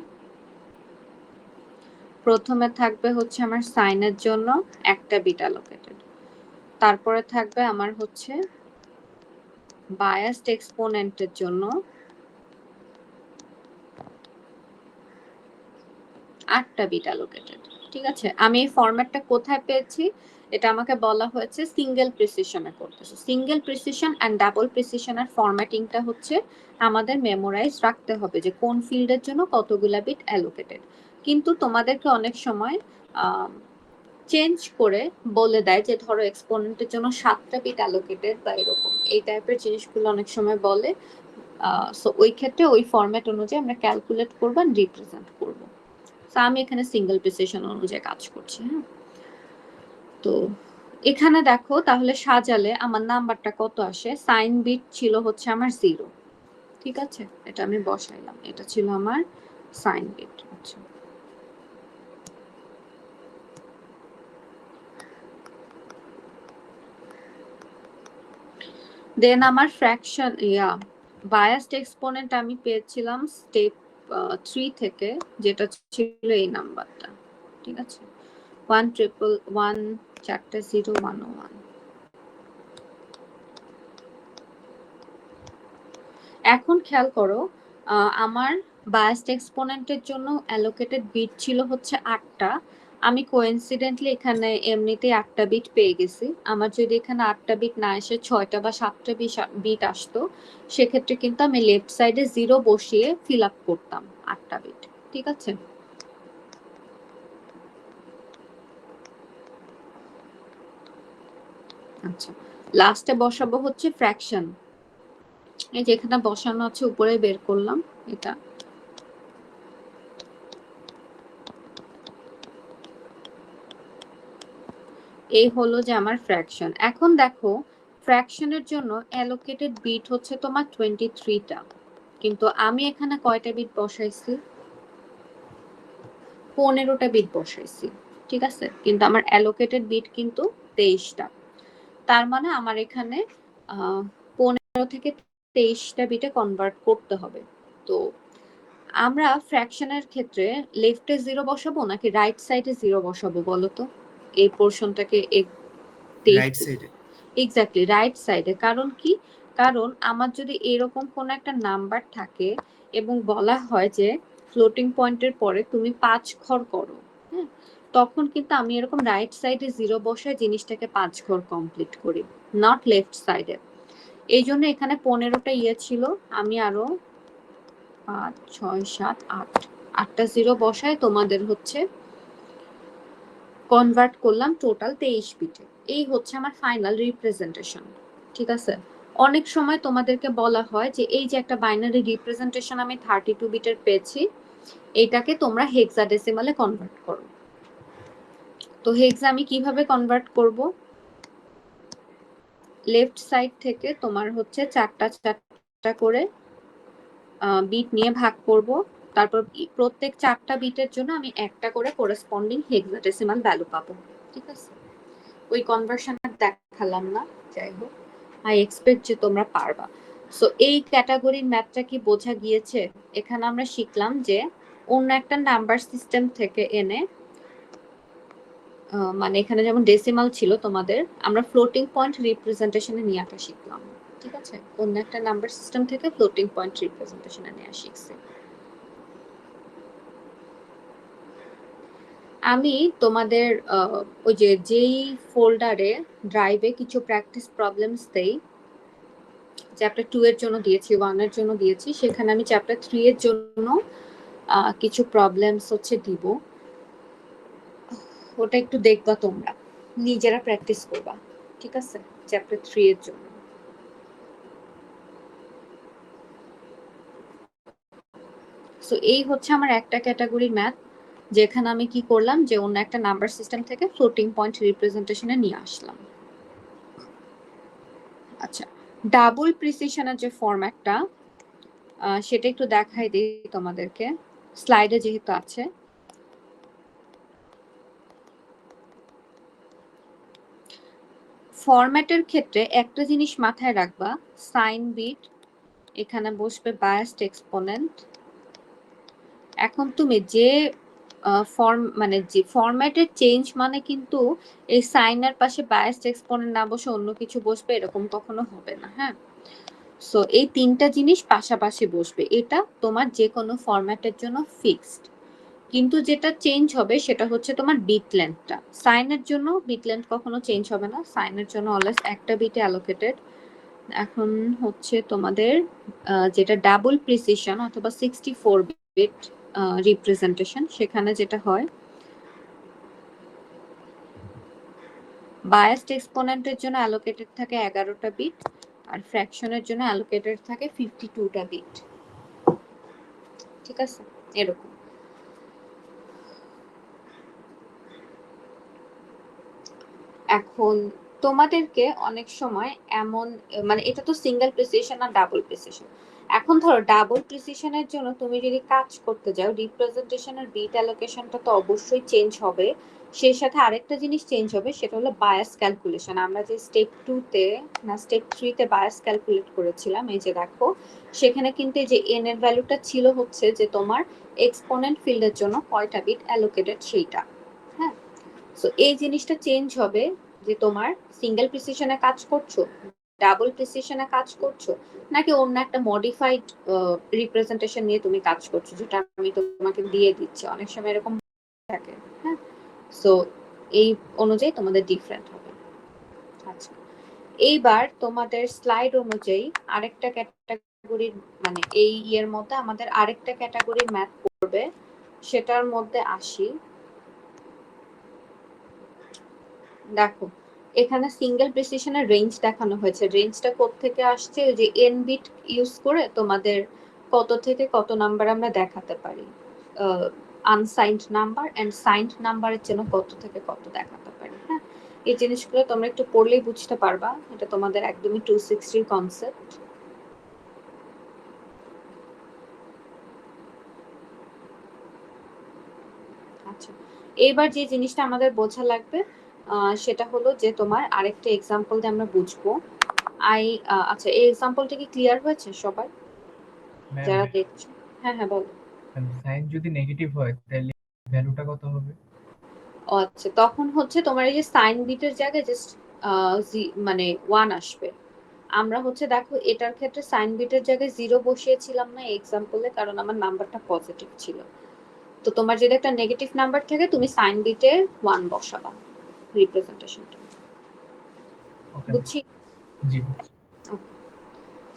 প্রথমে থাকবে হচ্ছে আমার সাইনের জন্য একটা বিট অ্যালোকেটেড, তারপরে থাকবে আমার হচ্ছে বায়াসড এক্সপোনেন্টের জন্য 8টা বিট অ্যালোকেটেড। ঠিক আছে, আমি এই ফরম্যাটটা কোথায় পেয়েছি? এটা আমাকে বলা হয়েছে সিঙ্গেল প্রিসিশনে করতেছে। সিঙ্গেল প্রিসিশন এন্ড ডাবল প্রিসিশনের ফরম্যাটিংটা হচ্ছে আমাদের মেমোরাইজ রাখতে হবে যে কোন ফিল্ডের জন্য কতগুলা বিট অ্যালোকেটেড। কিন্তু তোমাদেরকে অনেক সময় চেঞ্জ করে বলে দেয় যে ধরো এক্সপোনেন্টের জন্য 7টা বিট অ্যালোকেটেড বা এরকম এই টাইপের জিনিসগুলো অনেক সময় বলে। সো ওই ক্ষেত্রে ওই ফরম্যাট অনুযায়ী আমরা ক্যালকুলেট করবো আর রিপ্রেজেন্ট করবো। তো আমি এখানে সিঙ্গেল প্রিসিশন অনুযায়ী কাজ করছি। হ্যাঁ, তো এখানে দেখো তাহলে সাজালে আমার নাম্বারটা কত আসে? সাইন বিট ছিল হচ্ছে আমার 0। ঠিক আছে, এটা আমি বসাইলাম, এটা ছিল আমার সাইন বিট। আচ্ছা, দেন আমার ফ্র্যাকশন বায়াসড এক্সপোনেন্ট আমি পেয়েছিলাম স্টেপ 3 থেকে, যেটা ছিল এই নাম্বারটা। ঠিক আছে, 111 চারটে 0101। এখন খেয়াল করো আমার বায়াসড এক্সপোনেন্টের জন্য অ্যালোকেটেড বিট ছিল হচ্ছে 8টা। আমি কোইন্সিডেন্টলি এখানে এমনিতেই 8টা বিট পেয়ে গেছি। আমার যদি এখানে 8টা বিট না এসে 6টা বা 7টা বিট আসতো সেক্ষেত্রে কিন্তু আমি লেফট সাইডে 0 বসিয়ে ফিল আপ করতাম 8টা বিট। ঠিক আছে, আচ্ছা লাস্টে বসাবো হচ্ছে ফ্র্যাকশন। এই যে এখানে বসানো আছে উপরে বের করলাম এটা। এই হলো যে আমার ফ্র্যাকশন। এখন দেখো ফ্র্যাকশনের জন্য অ্যালোকেটেড বিট হচ্ছে তোমার 23টা। কিন্তু আমি এখানে কয়টা বিট বসাইছি? 15টা বিট বসাইছি, ঠিক আছে? কিন্তু আমার অ্যালোকেটেড বিট কিন্তু 23টা। তার মানে আমার এখানে 15 থেকে 23টা বিটে কনভার্ট করতে হবে। তো আমরা ফ্র্যাকশনের ক্ষেত্রে লেফটে 0 বসাবো নাকি রাইট সাইডে 0 বসাবো বলো তো? এই পোরশনটাকে রাইট সাইডে। এক্স্যাক্টলি রাইট সাইডে। কারণ কি? কারণ আমার যদি এরকম কোন একটা নাম্বার থাকে এবং বলা হয় যে ফ্লোটিং পয়েন্টের পরে তুমি 5 ঘর করো, হ্যাঁ? তখন কিন্তু আমি এরকম রাইট সাইডে 0 বসায় জিনিসটাকে 5 ঘর কমপ্লিট করি, নট লেফট সাইডে। এইজন্য এখানে 15টা ছিল, আমি আরো 5 6 7 8 8টা 0 বসায় তোমাদের হচ্ছে কনভার্ট করলাম টোটাল 23 বিটে। এই হচ্ছে আমার ফাইনাল রিপ্রেজেন্টেশন, ঠিক আছে? অনেক সময় তোমাদেরকে বলা হয় যে এই যে একটা বাইনারি রিপ্রেজেন্টেশন আমি 32 বিটের পেয়েছি, এটাকে তোমরা হেক্সাডেসিমালে কনভার্ট করো। তো হেক্সা আমি কিভাবে কনভার্ট করব? লেফট সাইড থেকে তোমার হচ্ছে 4টা করে বিট নিয়ে ভাগ করব। তারপর প্রত্যেক 4টা বিটের জন্য আমি একটা করে করেসপন্ডিং হেক্সাডেসিমাল ভ্যালু পাবো, ঠিক আছে? ওই কনভার্সন আর দেখালাম না, যাই হোক আই এক্সপেক্ট যে তোমরা পারবা। সো এই ক্যাটাগরির ম্যাথটা কি বোঝা গিয়েছে? এখানে আমরা শিখলাম যে অন্য একটা নাম্বার সিস্টেম থেকে এনে, মানে এখানে যেমন ডেসিমাল ছিল তোমাদের, আমরা ফ্লোটিং পয়েন্ট রিপ্রেজেন্টেশনে নিয়ে আসা শিখলাম, ঠিক আছে? অন্য একটা নাম্বার সিস্টেম থেকে ফ্লোটিং পয়েন্ট রিপ্রেজেন্টেশনে নেওয়া শিখছি। আমি তোমাদের ওই যে যেই ফোল্ডারে ড্রাইভে কিছু প্র্যাকটিস প্রবলেমস দেই, চ্যাপ্টার 2 এর জন্য দিয়েছি, 1 এর জন্য দিয়েছি, সেখানে আমি চ্যাপ্টার 3 এর জন্য কিছু প্রবলেমস হচ্ছে দিব। ওটা একটু দেখবা, তোমরা নিজেরা প্র্যাকটিস করবা, ঠিক আছে? চ্যাপ্টার 3 এর জন্য। সো এই হচ্ছে আমার একটা ক্যাটাগরির ম্যাথ, যেখানে আমি কি করলাম যে অন্য একটা নাম্বার সিস্টেম থেকে ফ্লোটিং পয়েন্ট রিপ্রেজেন্টেশনে নিয়ে আসলাম। আচ্ছা, ডাবল প্রিসিশনের যে ফরম্যাটটা, সেটা একটু দেখাই দিই তোমাদেরকে, স্লাইডে যেহেতু আছে। ফরম্যাটের ক্ষেত্রে একটা জিনিস মাথায় রাখবা, সাইন বিট এখানে বসবে বায়াসড এক্সপোনেন্ট। এখন তুমি যে মানে যে ফরম্যাটের চেঞ্জ মানে কিন্তু এই সাইনের পাশে বায়াসড এক্সপোনেন্ট না বসে অন্য কিছু বসবে এরকম কখনো হবে না, হ্যাঁ? সো এই তিনটা জিনিস পাশাপাশি বসবে, এটা তোমার যে কোনো ফরম্যাটের জন্য ফিক্সড। কিন্তু যেটা চেঞ্জ হবে সেটা হচ্ছে তোমার বিট লেন্থটা। সাইনের জন্য বিট লেন্থ কখনো চেঞ্জ হবে না, সাইনের জন্য অলওয়েজ একটা বিটে অ্যালোকেটেড। এখন হচ্ছে তোমাদের যেটা ডাবল প্রিসিশন অথবা 64 বিট রিপ্রেজেন্টেশন, সেখানে যেটা হয় বায়াসড এক্সপোনেন্টের জন্য অ্যালোকেটেড থাকে 11টা বিট, আর ফ্র্যাকশনের জন্য অ্যালোকেটেড থাকে 52টা বিট, ঠিক আছে? এরকম। এখন তোমাদেরকে অনেক সময় এমন, মানে এটা তো সিঙ্গেল প্রিসিশন আর ডাবল প্রিসিশন। এখন ধরো ডাবল প্রিসিশনের জন্য তুমি যদি কাজ করতে যাও, রিপ্রেজেন্টেশনের বিট অ্যালোকেশনটা তো অবশ্যই চেঞ্জ হবে, সেই সাথে আরেকটা জিনিস চেঞ্জ হবে, সেটা হলো বায়াস ক্যালকুলেশন। আমরা যে স্টেপ 2 তে না স্টেপ 3 তে বায়াস ক্যালকুলেট করেছিলাম, এই যে দেখো সেখানে কিন্তু এই যে এন এর ভ্যালুটা ছিল হচ্ছে যে তোমার এক্সপোনেন্ট ফিল্ডের জন্য কয়টা বিট অ্যালোকেটেড সেইটা, হ্যাঁ? সো এই জিনিসটা চেঞ্জ হবে যে তোমার সিঙ্গেল প্রিসিশনে কাজ করছো, ডাবল প্রিসিশনে কাজ করছো, নাকি অন্য একটা মডিফাইড রিপ্রেজেন্টেশন নিয়ে তুমি কাজ করছো, যেটা আমি তোমাকে দিয়ে দিচ্ছি। অনেক সময় এরকম থাকে, হ্যাঁ? সো এই অনুযায়ী তোমাদের ডিফারেন্ট হবে। আচ্ছা, এইবার তোমাদের স্লাইড অনুযায়ী আরেকটা ক্যাটাগরির, মানে এই ইয়ের মধ্যে আমাদের আরেকটা ক্যাটাগরির ম্যাথ পড়বে, সেটার মধ্যে আসি। দেখো এখানে সিঙ্গেল প্রিসিশনের রেঞ্জ দেখানো হয়েছে। রেঞ্জটা কোত্থেকে আসছে? ওই যে এন বিট ইউজ করে তোমাদের কত থেকে কত নাম্বার আমরা দেখাতে পারি, আনসাইন্ড নাম্বার এন্ড সাইন্ড নাম্বারের জন্য কত থেকে কত দেখাতে পারি, হ্যাঁ? এই জিনিসগুলো তোমরা একটু পড়লেই বুঝতে পারবা, এটা তোমাদের একদমই 260 কনসেপ্ট। আচ্ছা, এবার যে জিনিসটা আমাদের বোঝা লাগবে সেটা হলো যে তোমার আরেকটা এক্সাম্পল দিয়ে আমরা বুঝবো। আচ্ছা, এই এক্সাম্পলটা কি ক্লিয়ার হয়েছে সবার ম্যাম যারা দেখছো? হ্যাঁ হ্যাঁ বলো। সাইন যদি নেগেটিভ হয় তাহলে ভ্যালুটা কত হবে? আচ্ছা, তখন হচ্ছে তোমার এই যে সাইন বিটের জায়গায় জাস্ট মানে 1 আসবে। আমরা হচ্ছে দেখো এটার ক্ষেত্রে সাইন বিটের জায়গায় 0 বসিয়েছিলাম না এক্সাম্পলে, কারণ আমার নাম্বারটা পজিটিভ ছিল। তো তোমার যদি একটা নেগেটিভ নাম্বার থাকে তুমি সাইন বিটে 1 বসাবা রিপ্রেজেন্টেশনটা। ওকে বুঝছি? জি।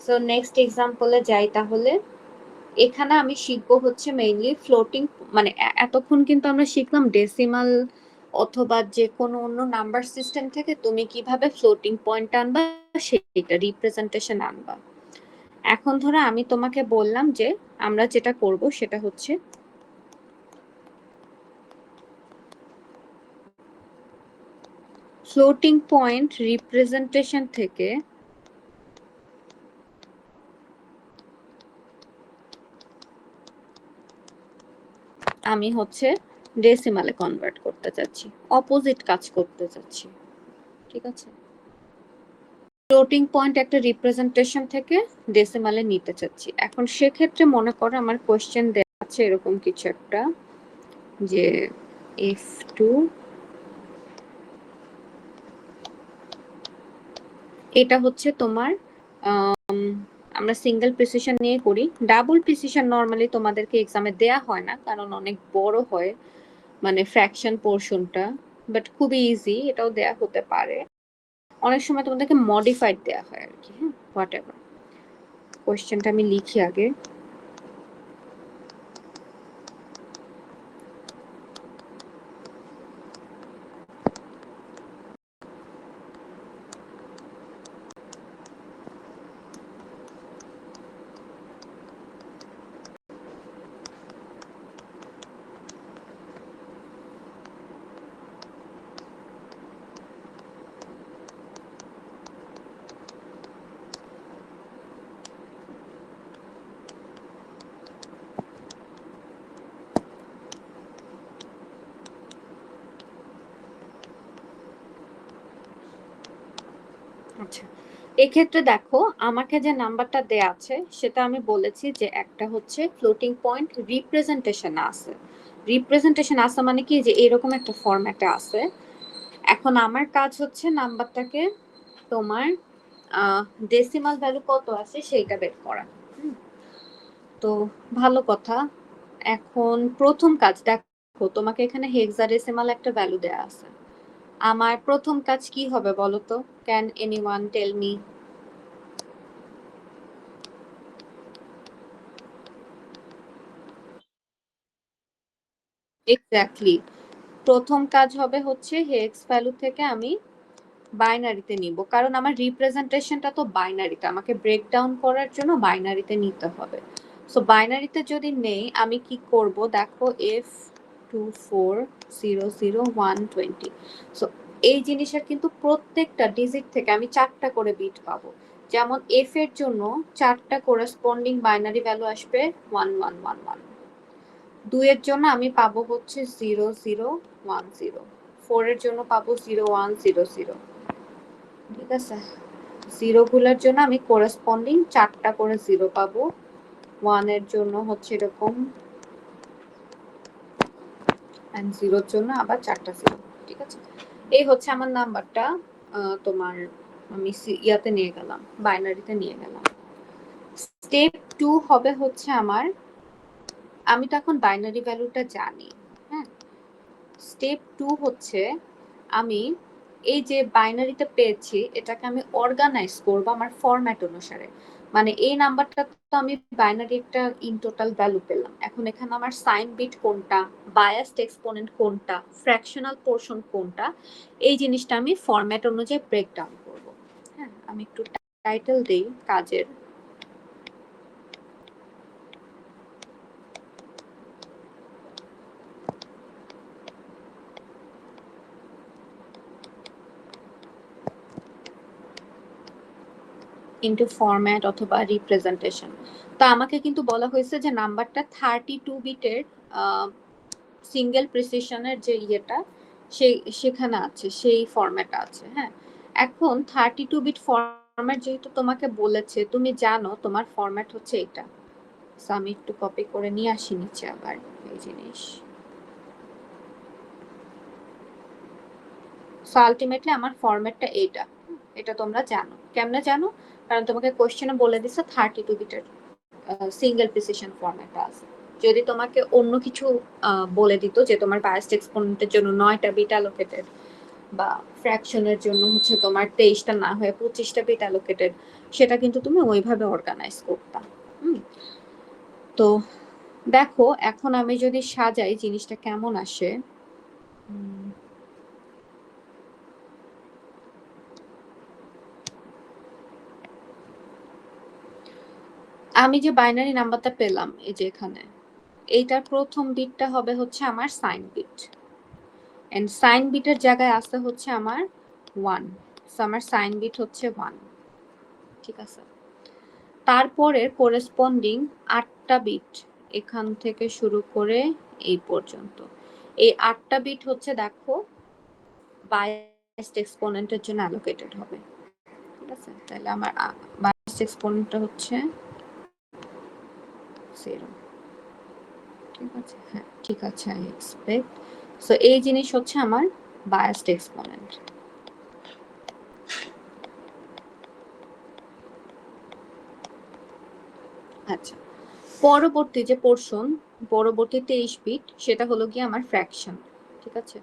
সো নেক্সট এক্সাম্পলে যাই তাহলে। এখানে আমি শিখবো হচ্ছে মেইনলি ফ্লোটিং, মানে এতক্ষণ কিন্তু আমরা শিখলাম ডেসিমাল অথবা যে কোনো অন্য নাম্বার সিস্টেম থেকে তুমি কিভাবে ফ্লোটিং পয়েন্ট আনবা, সেটা রিপ্রেজেন্টেশন আনবা। এখন ধরো আমি তোমাকে বললাম যে আমরা যেটা করব সেটা হচ্ছে ফ্লোটিং পয়েন্ট রিপ্রেজেন্টেশন থেকে আমি হচ্ছে ডেসিমালে কনভার্ট করতে চাচ্ছি, অপোজিট কাজ করতে চাচ্ছি। ঠিক আছে, ফ্লোটিং পয়েন্ট একটা রিপ্রেজেন্টেশন থেকে ডেসিমালে নিতে চাচ্ছি। এখন সেক্ষেত্রে মনে করো আমার কোশ্চেন দেওয়া আছে এরকম কিছু একটা, যে f2 এটা হচ্ছে তোমার আমরা সিঙ্গেল প্রিসিশন নিয়ে করি। ডাবল প্রিসিশন নরমালি তোমাদেরকে এক্সামে দেয়া হয় না, কারণ অনেক বড় হয় মানে ফ্র্যাকশন পোরশনটা, বাট খুবই ইজি, এটাও দেয়া হতে পারে। অনেক সময় তোমাদেরকে মডিফাইড দেয়া হয় আর কি। হ্যাঁ, হোয়াট এভার। কোয়েশ্চেনটা আমি লিখি আগে। আচ্ছা, এক্ষেত্রে দেখো আমাকে যে নাম্বারটা দেয়া আছে সেটা আমি বলেছি যে একটা হচ্ছে ফ্লোটিং পয়েন্ট রিপ্রেজেন্টেশন আছে। রিপ্রেজেন্টেশন আছে মানে কি, যে এরকম একটা ফরম্যাটে আছে। এখন আমার কাজ হচ্ছে নাম্বারটাকে তোমার ডেসিমাল ভ্যালু কত আছে সেইটা বের করা। তো ভালো কথা। এখন প্রথম কাজ দেখো, তোমাকে এখানে হেক্সাডেসিমাল একটা ভ্যালু দেয়া আছে। আমার প্রথম কাজ কি হবে বলো তো? Can anyone tell me? Exactly, প্রথম কাজ হবে হচ্ছে হেক্স ভ্যালু থেকে আমি বাইনারিতে নিব, কারণ আমার রিপ্রেজেন্টেশনটা তো বাইনারিতে, আমাকে ব্রেকডাউন করার জন্য বাইনারিতে নিতে হবে। সো বাইনারিতে যদি নেই আমি কি করব দেখো, F2400120। সো এই জিনিসের কিন্তু প্রত্যেকটা ডিজিট থেকে আমি 4টা করে বিট পাবো। যেমন এফ এর জন্য 4টা করেসপন্ডিং বাইনারি ভ্যালু আসবে 1111। 2 এর জন্য আমি পাবো হচ্ছে 0010। 4 এর জন্য পাবো 0100। ঠিক আছে, জিরো গুলোর জন্য আমি করেসপন্ডিং 4টা করে জিরো পাবো। 1 এর জন্য হচ্ছে এরকম, এন্ড 0 এর জন্য আবার 4টা জিরো। ঠিক আছে, এই হচ্ছে আমার নাম্বারটা। তোমার আমি ইয়াতে নিয়ে গেলাম, বাইনারিতে নিয়ে গেলাম। স্টেপ 2 হবে হচ্ছে আমার, আমি তো এখন বাইনারি ভ্যালুটা জানি। হ্যাঁ, স্টেপ 2 হচ্ছে আমি এই যে বাইনারিতে পেয়েছি এটাকে আমি অর্গানাইজ করব আমার ফরম্যাট অনুসারে। মানে এই নাম্বারটা তো আমি বাইনারি একটা ইন টোটাল ভ্যালু পেলাম, এখন এখানে আমার সাইন বিট কোনটা, বায়াসড এক্সপোনেন্ট কোনটা, ফ্র্যাকশনাল পোরশন কোনটা, এই জিনিসটা আমি ফরম্যাট অনুযায়ী ব্রেকডাউন করব। হ্যাঁ, আমি একটু টাইটেল দেই কাজের। ইনটু ফরম্যাট অথবা রিপ্রেজেন্টেশন। তো আমাকে কিন্তু বলা হয়েছে যে নাম্বারটা 32 বিটের সিঙ্গেল প্রিসিশনের যে ইয়েটা সেখানে আছে, সেই ফরম্যাট আছে। হ্যাঁ, এখন 32 বিট ফরম্যাট যেহেতু তোমাকে বলেছে, তুমি জানো তোমার ফরম্যাট হচ্ছে এটা। আমি একটু কপি করে নিয়ে আসি নিচে আবার এই জিনিস। সো আলটিমেটলি আমার ফরম্যাটটা এইটা, এটা তোমরা জানো। কেমনে জানো? কারণ তোমাকে কোশ্চেনে বলে দিছে 32 বিটের সিঙ্গেল প্রিসিশন ফরম্যাটটা আছে। যদি তোমাকে অন্য কিছু বলে দিত যে তোমার বায়াসড এক্সপোনেন্টের জন্য 9টা বিট অ্যালোকেটেড বা ফ্র্যাকশনের জন্য হচ্ছে তোমার 23টা না হয়ে 25টা বিট অ্যালোকেটেড, সেটা কিন্তু তুমি ওইভাবে অর্গানাইজ করতা। তো দেখো এখন আমি যদি সাজাই জিনিসটা কেমন আসে। আমি যে বাইনারি নাম্বারটা পেলাম এই যে এখানে, এইটার প্রথম বিটটা হবে হচ্ছে আমার সাইন বিট, এন্ড সাইন বিটের জায়গায় আসতে হচ্ছে আমার 1। সো আমার সাইন বিট হচ্ছে 1, ঠিক আছে। তারপরের করেসপন্ডিং 8টা বিট এখান থেকে শুরু করে এই পর্যন্ত, এই 8টা বিট হচ্ছে দেখো বায়াসড এক্সপোনেন্টের জন্য অ্যালোকেটেড হবে, ঠিক আছে। তাহলে আমার বায়াসড এক্সপোনেন্টটা হচ্ছে 0, ঠিক আছে। হ্যাঁ ঠিক আছে, আই এক্সপেক্ট। সো এই জিনিস হচ্ছে আমার বায়াসড এক্সপোনেন্ট। আচ্ছা, পরবর্তী যে পোরশন, পরবর্তী 23 বিট, সেটা হলো কি আমার ফ্র্যাকশন, ঠিক আছে।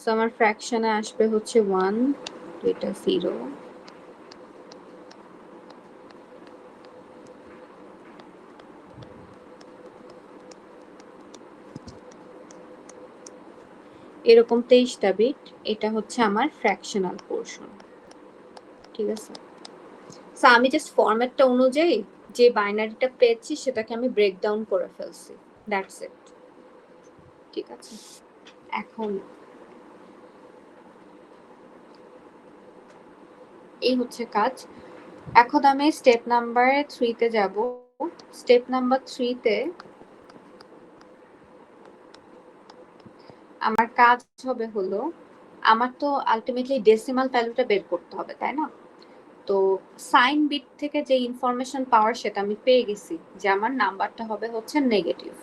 সো আমার ফ্র্যাকশনে আসবে হচ্ছে 1, এটা 0, এরকম 23টা বিট। এটা হচ্ছে আমার ফ্র্যাকশনাল পোরশন, ঠিক আছে। সো আমি জাস্ট ফরম্যাটটা অনুযায়ী যে বাইনারিটা পেয়েছি সেটাকে আমি ব্রেকডাউন করে ফেলছি, দ্যাটস ইট, ঠিক আছে। এখন এই হচ্ছে কাজ। এখন আমি স্টেপ নাম্বার 3 তে যাব। স্টেপ নাম্বার 3 তে আমার কাজ হবে হলো, আমার তো আলটিমেটলি ডেসিমাল ভ্যালুটা বের করতে হবে, তাই না? তো সাইন বিট থেকে যে ইনফরমেশন পাওয়ার সেটা আমি পেয়ে গেছি যে আমার নাম্বারটা হবে হচ্ছে নেগেটিভ।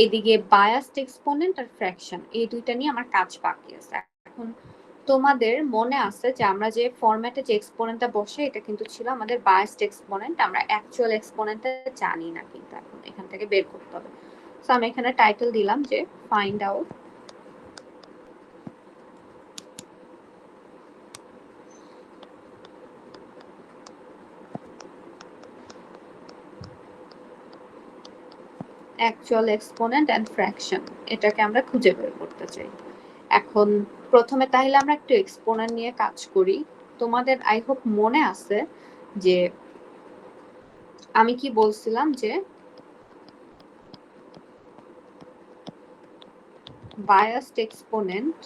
এদিকে বায়াসড এক্সপোনেন্ট আর ফ্র্যাকশন, এই দুইটা নিয়ে আমার কাজ বাকি আছে। এখন তোমাদের মনে আছে যে আমরা যে ফরম্যাটে যে এক্সপোনেন্টটা বসে, এটা কিন্তু ছিল আমাদের বায়াসড এক্সপোনেন্ট। আমরা অ্যাকচুয়াল এক্সপোনেন্টটা জানি না, কিন্তু এখন এখান থেকে বের করতে হবে। সো আমি এখানে টাইটেল দিলাম যে find out actual exponent and fraction, এটাকে আমরা খুঁজে বের করতে চাই। এখন প্রথমে তাহলে আমরা একটু এক্সপোনেন্ট নিয়ে কাজ করি। তোমাদের আই হোপ মনে আছে যে আমি কি বলছিলাম যে biased exponent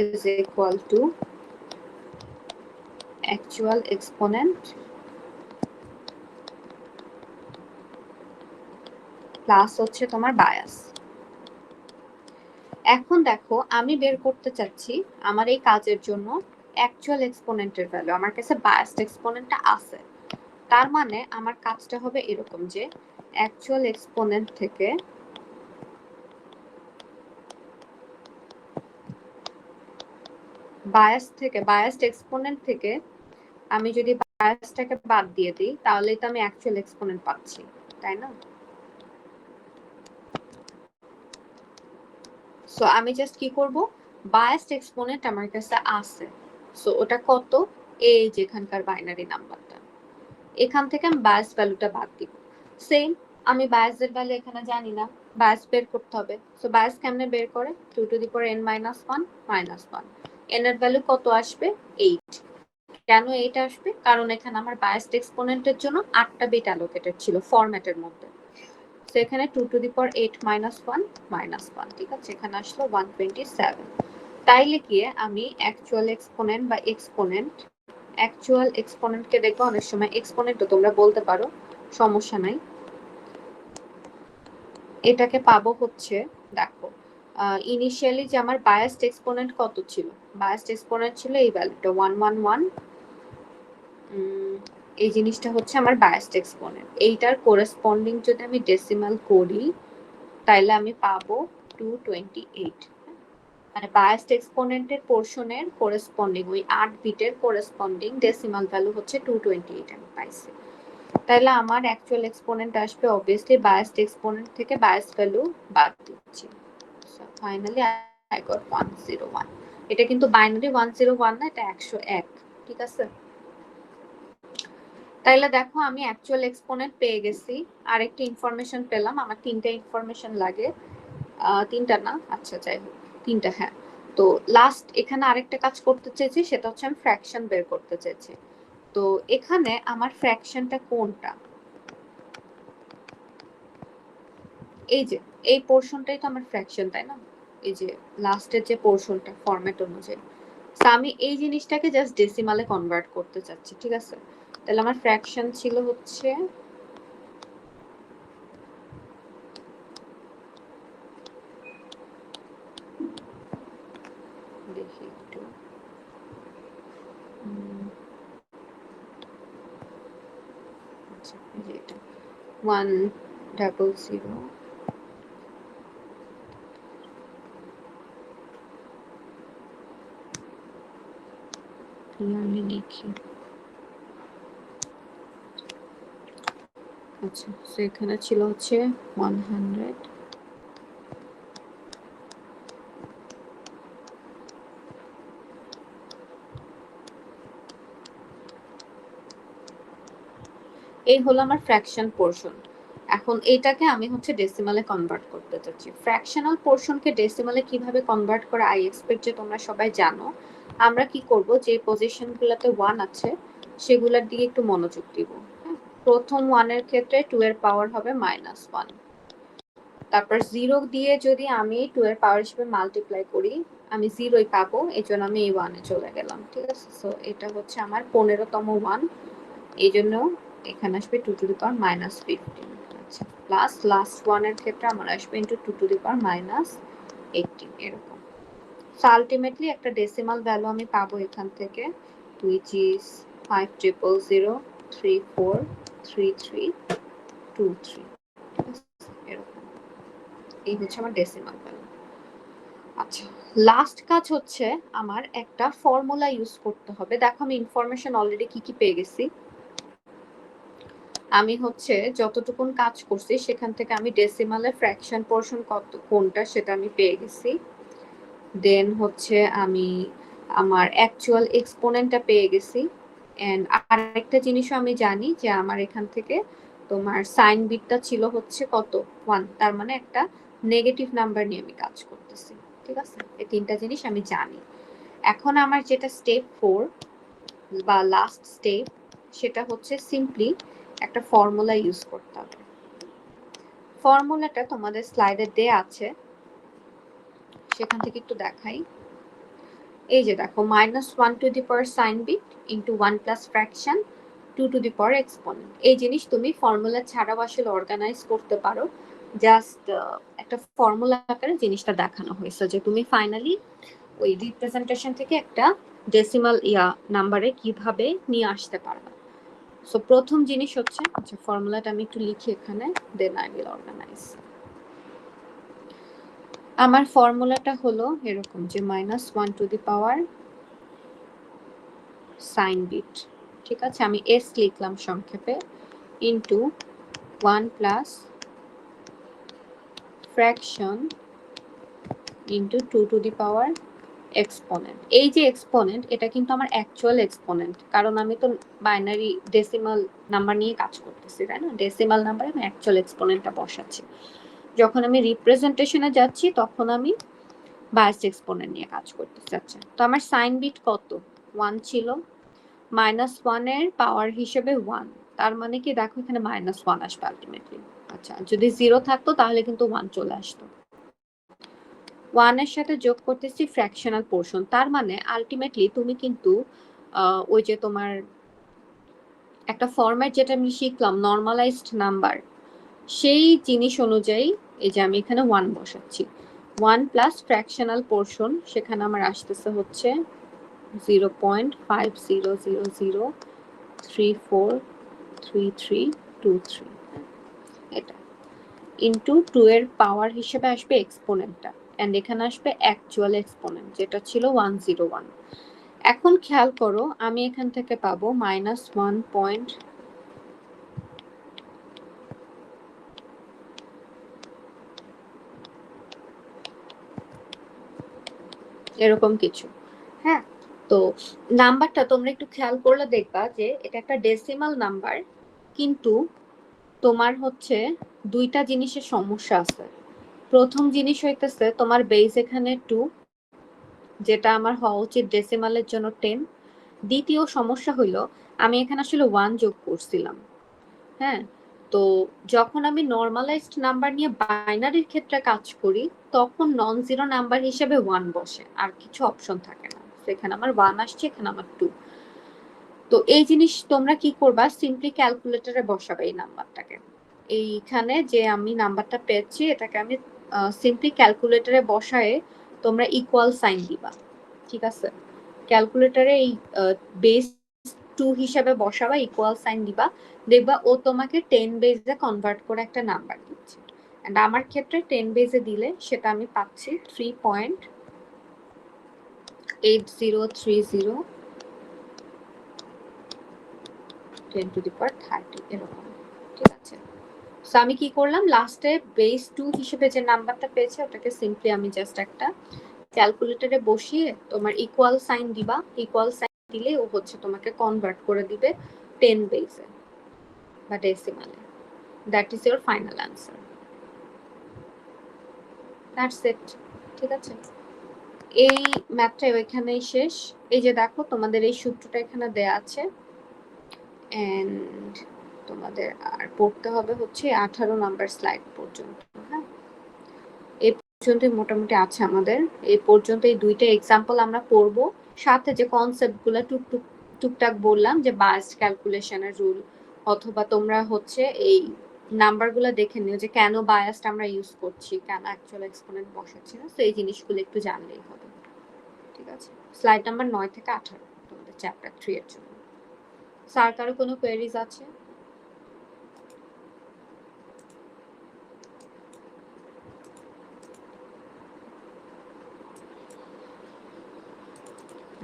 is equal to actual exponent plus হচ্ছে তোমার বায়াস। এখন দেখো আমি বের করতে চাচ্ছি আমার এই কাজের জন্য অ্যাকচুয়াল এক্সপোনেন্টের ভ্যালু, আমার কাছে বায়াসড এক্সপোনেন্টটা আছে। তার মানে আমার কাজটা হবে এরকম যে অ্যাকচুয়াল এক্সপোনেন্ট থেকে বায়াসড এক্সপোনেন্ট থেকে আমি যদি বায়াসটাকে বাদ দিয়ে দিই তাহলে তো আমি অ্যাকচুয়াল এক্সপোনেন্ট পাচ্ছি, তাই না? সো আমি জাস্ট কি করব, বায়াসড এক্সপোনেন্ট আমার কাছে আছে, সো ওটা কত, এই যে এখানকার বাইনারি নাম্বারটা, এখান থেকে আমি বায়াস ভ্যালুটা বাদ দিব। সেম আমি বায়াসের ভ্যালু এখানে জানি না, বায়াস বের করতে হবে। সো বায়াস কেমনে বের করে, 2 to the power n minus 1 minus 1, n এর ভ্যালু কত আসবে 8। কেন 8 আসবে? কারণ এখানে আমার বায়াসড এক্সপোনেন্টের জন্য 8টা বিট অ্যালোকেটেড ছিল ফরম্যাটের মধ্যে। সো এখানে 2 to the power 8 minus 1 minus 1, ঠিক আছে, এখানে আসলো 127। তাইলে গিয়ে আমি অ্যাকচুয়াল এক্সপোনেন্ট বা এক্সপোনেন্ট, অ্যাকচুয়াল এক্সপোনেন্টকে দেখবো অনেক সময় এক্সপোনেন্টও তোমরা বলতে পারো, সমস্যা নাই। এটাকে পাবো হচ্ছে দেখো ইনিশিয়ালি যে আমার বায়াসড এক্সপোনেন্ট কত ছিল, বায়াসড এক্সপোনেন্ট ছিল এই ভ্যালুটা 111, এই জিনিসটা হচ্ছে আমার বায়াসড এক্সপোনেন্ট। এইটার কোরেসপন্ডিং যদি আমি ডেসিমাল করি তাহলে আমি পাবো 228, মানে বায়াসড এক্সপোনেন্টের পোর্শনের কোরেসপন্ডিং ওই 8 বিটের কোরেসপন্ডিং ডেসিমাল ভ্যালু হচ্ছে 228 আমি পাইছি। তাহলে আমার অ্যাকচুয়াল এক্সপোনেন্ট আসবে অবভিয়াসলি বায়াসড এক্সপোনেন্ট থেকে বায়াস ভ্যালু বাদ দিচ্ছি। So finally I got 101। এটা কিন্তু বাইনারি 101 না, এটা 101, ঠিক আছে? তাইলে দেখো আমি অ্যাকচুয়াল এক্সপোনেন্ট পেয়ে গেছি, আরেকটা ইনফরমেশন পেলাম। আমার তিনটা ইনফরমেশন লাগে, তিনটা না, আচ্ছা যাই হোক তিনটা, হ্যাঁ। তো লাস্ট এখানে আরেকটা কাজ করতে চেয়েছি, সেটা হচ্ছে আমি ফ্র্যাকশন বের করতে চেয়েছি। তো এখানে আমার ফ্র্যাকশনটা কোনটা, এই যে এই পোর্শনটাই তো আমার ফ্র্যাকশন, তাই না? এই যে লাস্টের যে পোর্শনটা ফরম্যাট অনুযায়ী, তো আমি এই জিনিসটাকে জাস্ট ডেসিমালে কনভার্ট করতে চাচ্ছি, ঠিক আছে? তাহলে আমার ফ্র্যাকশন ছিল হচ্ছে দেখি একটু, আচ্ছা এই যে এটা 100, আমি লিখি, আচ্ছা সেখানে ছিল হচ্ছে 100, এই হলো আমার ফ্র্যাকশন পোর্শন। এখন এইটাকে আমি হচ্ছে ডেসিমালে কনভার্ট করতে চাচ্ছি। ফ্র্যাকশনাল পোর্শনকে ডেসিমালে কিভাবে কনভার্ট করে আই এক্সপেক্ট যে তোমরা সবাই জানো। আমরা কি করব, যে পজিশনগুলোতে 1 আছে সেগুলোর দিকে একটু মনোযোগ দিব। প্রথম 1 এর ক্ষেত্রে 2 এর পাওয়ার হবে -1, তারপর 0 দিয়ে যদি আমি 2 এর পাওয়ার হিসেবে মাল্টিপ্লাই করি আমি 0ই পাবো, এজন্য আমি এই 1 এ চলে গেলাম, ঠিক আছে? সো এটা হচ্ছে আমার 15তম 1, এইজন্য এখানে আসবে 2 টু দি পাওয়ার -15, আচ্ছা প্লাস লাস্ট 1 এর ক্ষেত্রে আমার আসবে ইনটু 2 টু দি পাওয়ার -18 এরকম। সো আলটিমেটলি একটা ডেসিমাল ভ্যালু আমি পাবো এখান থেকে, which is 5000343323, এরকম। এই হচ্ছে আমার ডেসিমাল ভ্যালু। আচ্ছা লাস্ট কাজ হচ্ছে আমার একটা ফর্মুলা ইউজ করতে হবে। দেখো আমি ইনফরমেশন অলরেডি কি কি পেয়ে গেছি। আমি হচ্ছে যতটুকুন কাজ করছি সেখান থেকে আমি ডেসিমালের ফ্র্যাকশন পোর্শন কত কোনটা সেটা আমি পেয়ে গেছি। দেন হচ্ছে আমি আমার অ্যাকচুয়াল এক্সপোনেন্টটা পেয়ে গেছি। এন্ড আরেকটা জিনিসও আমি জানি যে আমার এখান থেকে তোমার সাইন বিটটা ছিল হচ্ছে কত 1, তার মানে একটা নেগেটিভ নাম্বার নিয়ে আমি কাজ করতেছি, ঠিক আছে? এই তিনটা জিনিস আমি জানি। এখন আমার যেটা স্টেপ 4 বা লাস্ট স্টেপ, সেটা হচ্ছে সিম্পলি একটা ফর্মুলা ইউজ করতে হবে। ফর্মুলাটা তোমাদের স্লাইডে দেয়া আছে, সেখান থেকে একটু দেখাই। এই যে দেখো -1 to the power sign bit into 1 plus fraction 2 to the power exponent. এই জিনিস তুমি ফর্মুলা ছাড়াও আসলে অর্গানাইজ করতে পারো, জাস্ট একটা ফর্মুলা আকারে জিনিসটা দেখানো হয়েছে যে তুমি ফাইনালি ওই রিপ্রেজেন্টেশন থেকে একটা ডেসিমাল নাম্বারে কিভাবে নিয়ে আসতে পারবে। সো প্রথম জিনিস হচ্ছে, আচ্ছা ফর্মুলাটা আমি একটু লিখি এখানে, দেন আই উইল অর্গানাইজ। আমার ফর্মুলাটা হলো এরকম যে -1 to the power sign bit, ঠিক আছে? আমি এস লিখলাম সংক্ষেপে, into 1 plus fraction into 2 to the power exponent. এই যে এক্সপোনেন্ট এটা কিন্তু আমার অ্যাকচুয়াল এক্সপোনেন্ট, কারণ আমি তো বাইনারি ডেসিমাল নাম্বার নিয়ে কাজ করতেছি, তাই না? ডেসিমাল নাম্বারে আমি অ্যাকচুয়াল এক্সপোনেন্টটা বসাচ্ছি। যখন আমি রিপ্রেজেন্টেশনে যাচ্ছি তখন আমি বায়াসড এক্সপোনেন্ট নিয়ে কাজ করতেছি। আচ্ছা তো আমার সাইন বিট কত 1 ছিল, -1 এর পাওয়ার হিসেবে 1, তার মানে কি দেখো এখানে -1 আসবে আলটিমেটলি। আচ্ছা যদি 0 থাকতো তাহলে কিন্তু 1 চলে আসতো। 1 এর সাথে যোগ করতেছি ফ্র্যাকশনাল পোর্শন, তার মানে আলটিমেটলি তুমি কিন্তু ওই যে তোমার একটা ফরম্যাট যেটা আমি শিখলাম নরমালাইজড নাম্বার, সেই জিনিস অনুযায়ী এই যে আমি এখানে 1 বসাচ্ছি। 1 প্লাস ফ্র্যাকশনাল পোর্শন, সেখানে আমার আসতেছে হচ্ছে 0.5000343323, এটা ইন্টু 2 এর পাওয়ার হিসেবে আসবে এক্সপোনেন্টটা, অ্যান্ড এখানে আসবে অ্যাকচুয়াল এক্সপোনেন্ট যেটা ছিল 101। এখন খেয়াল করো আমি এখান থেকে পাবো -1 এরকম কিছু। হ্যাঁ, তো নাম্বারটা তোমরা একটু খেয়াল করলে দেখবা যে এটা একটা ডেসিমাল নাম্বার, কিন্তু তোমার হচ্ছে দুইটা জিনিসের সমস্যা আছে। প্রথম জিনিস হইতেছে তোমার বেস এখানে 2, যেটা আমার হওয়া উচিত ডেসিমালের জন্য 10। দ্বিতীয় সমস্যা হইলো আমি এখানে আসলে 1 যোগ করছিলাম। হ্যাঁ, তো যখন আমি নরমালাইজড নাম্বার নিয়ে বাইনারির ক্ষেত্রে কাজ করি তখন নন জিরো নাম্বার হিসেবে 1 বসে, আর কিছু অপশন থাকে না। এখানে আমার 1 আসছে, এখানে আমার 2। তো এই জিনিস তোমরা কি করবা, সিম্পলি ক্যালকুলেটরে বসাবে এই নাম্বারটাকে। এইখানে যে আমি নাম্বারটা পেয়েছি এটাকে আমি সিম্পলি ক্যালকুলেটরে বসায়ে তোমরা ইকুয়াল সাইন দিবা। ঠিক আছে, ক্যালকুলেটরে এই বেস 2 হিসেবে বসাবা, ইকুয়াল সাইন দিবা, দেখবা ও তোমাকে 10 বেজে কনভার্ট করে একটা নাম্বার দিচ্ছে। এন্ড আমার ক্ষেত্রে 10 বেজে দিলে সেটা আমি পাচ্ছি 3.8030 10 টু দি পাওয়ার 30 এরকম। ঠিক আছে, সো আমি কি করলাম, লাস্টে বেস 2 হিসেবে যে নাম্বারটা পেয়েছি ওটাকে সিম্পলি আমি জাস্ট একটা ক্যালকুলেটরে বসিয়ে তোমার ইকুয়াল সাইন দিবা, ইকুয়াল সাইন দিলে ও হচ্ছে তোমাকে কনভার্ট করে দিবে 10 বেসে বা ডেসিমালে। That is your final answer. That's it. ঠিক আছে, এই ম্যাথটা ওইখানেই শেষ। এই যে দেখো তোমাদের এই সূত্রটা এখানে দেয়া আছে, এন্ড তোমাদের আর পড়তে হবে হচ্ছে 18 নাম্বার স্লাইড পর্যন্ত। হ্যাঁ, এই পর্যন্তই মোটামুটি আছে আমাদের। এই পর্যন্ত এই দুইটা এক্সাম্পল আমরা পড়বো, সাথে যে কনসেপ্টগুলো টুকটাক বললাম, যে বায়াসড ক্যালকুলেশনের রুল, অথবা তোমরা হচ্ছে এই নাম্বারগুলো দেখে নিও যে কেন বায়াসড আমরা ইউজ করছি, কেন অ্যাকচুয়াল এক্সপোনেন্ট বসাচ্ছি না। তো এই জিনিসগুলো একটু জানলেই হবে। ঠিক আছে, স্লাইড নাম্বার 9 থেকে 18 তোমাদের চ্যাপ্টার 3 এর জন্য। স্যার কারো কোনো কোয়েরিজ আছে?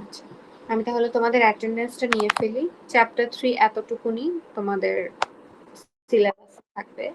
আচ্ছা, আমি তাহলে তোমাদের অ্যাটেন্ডেন্সটা নিয়ে ফেলি। চ্যাপ্টার 3 এতটুকুনি তোমাদের সিলেবাস থাকবে।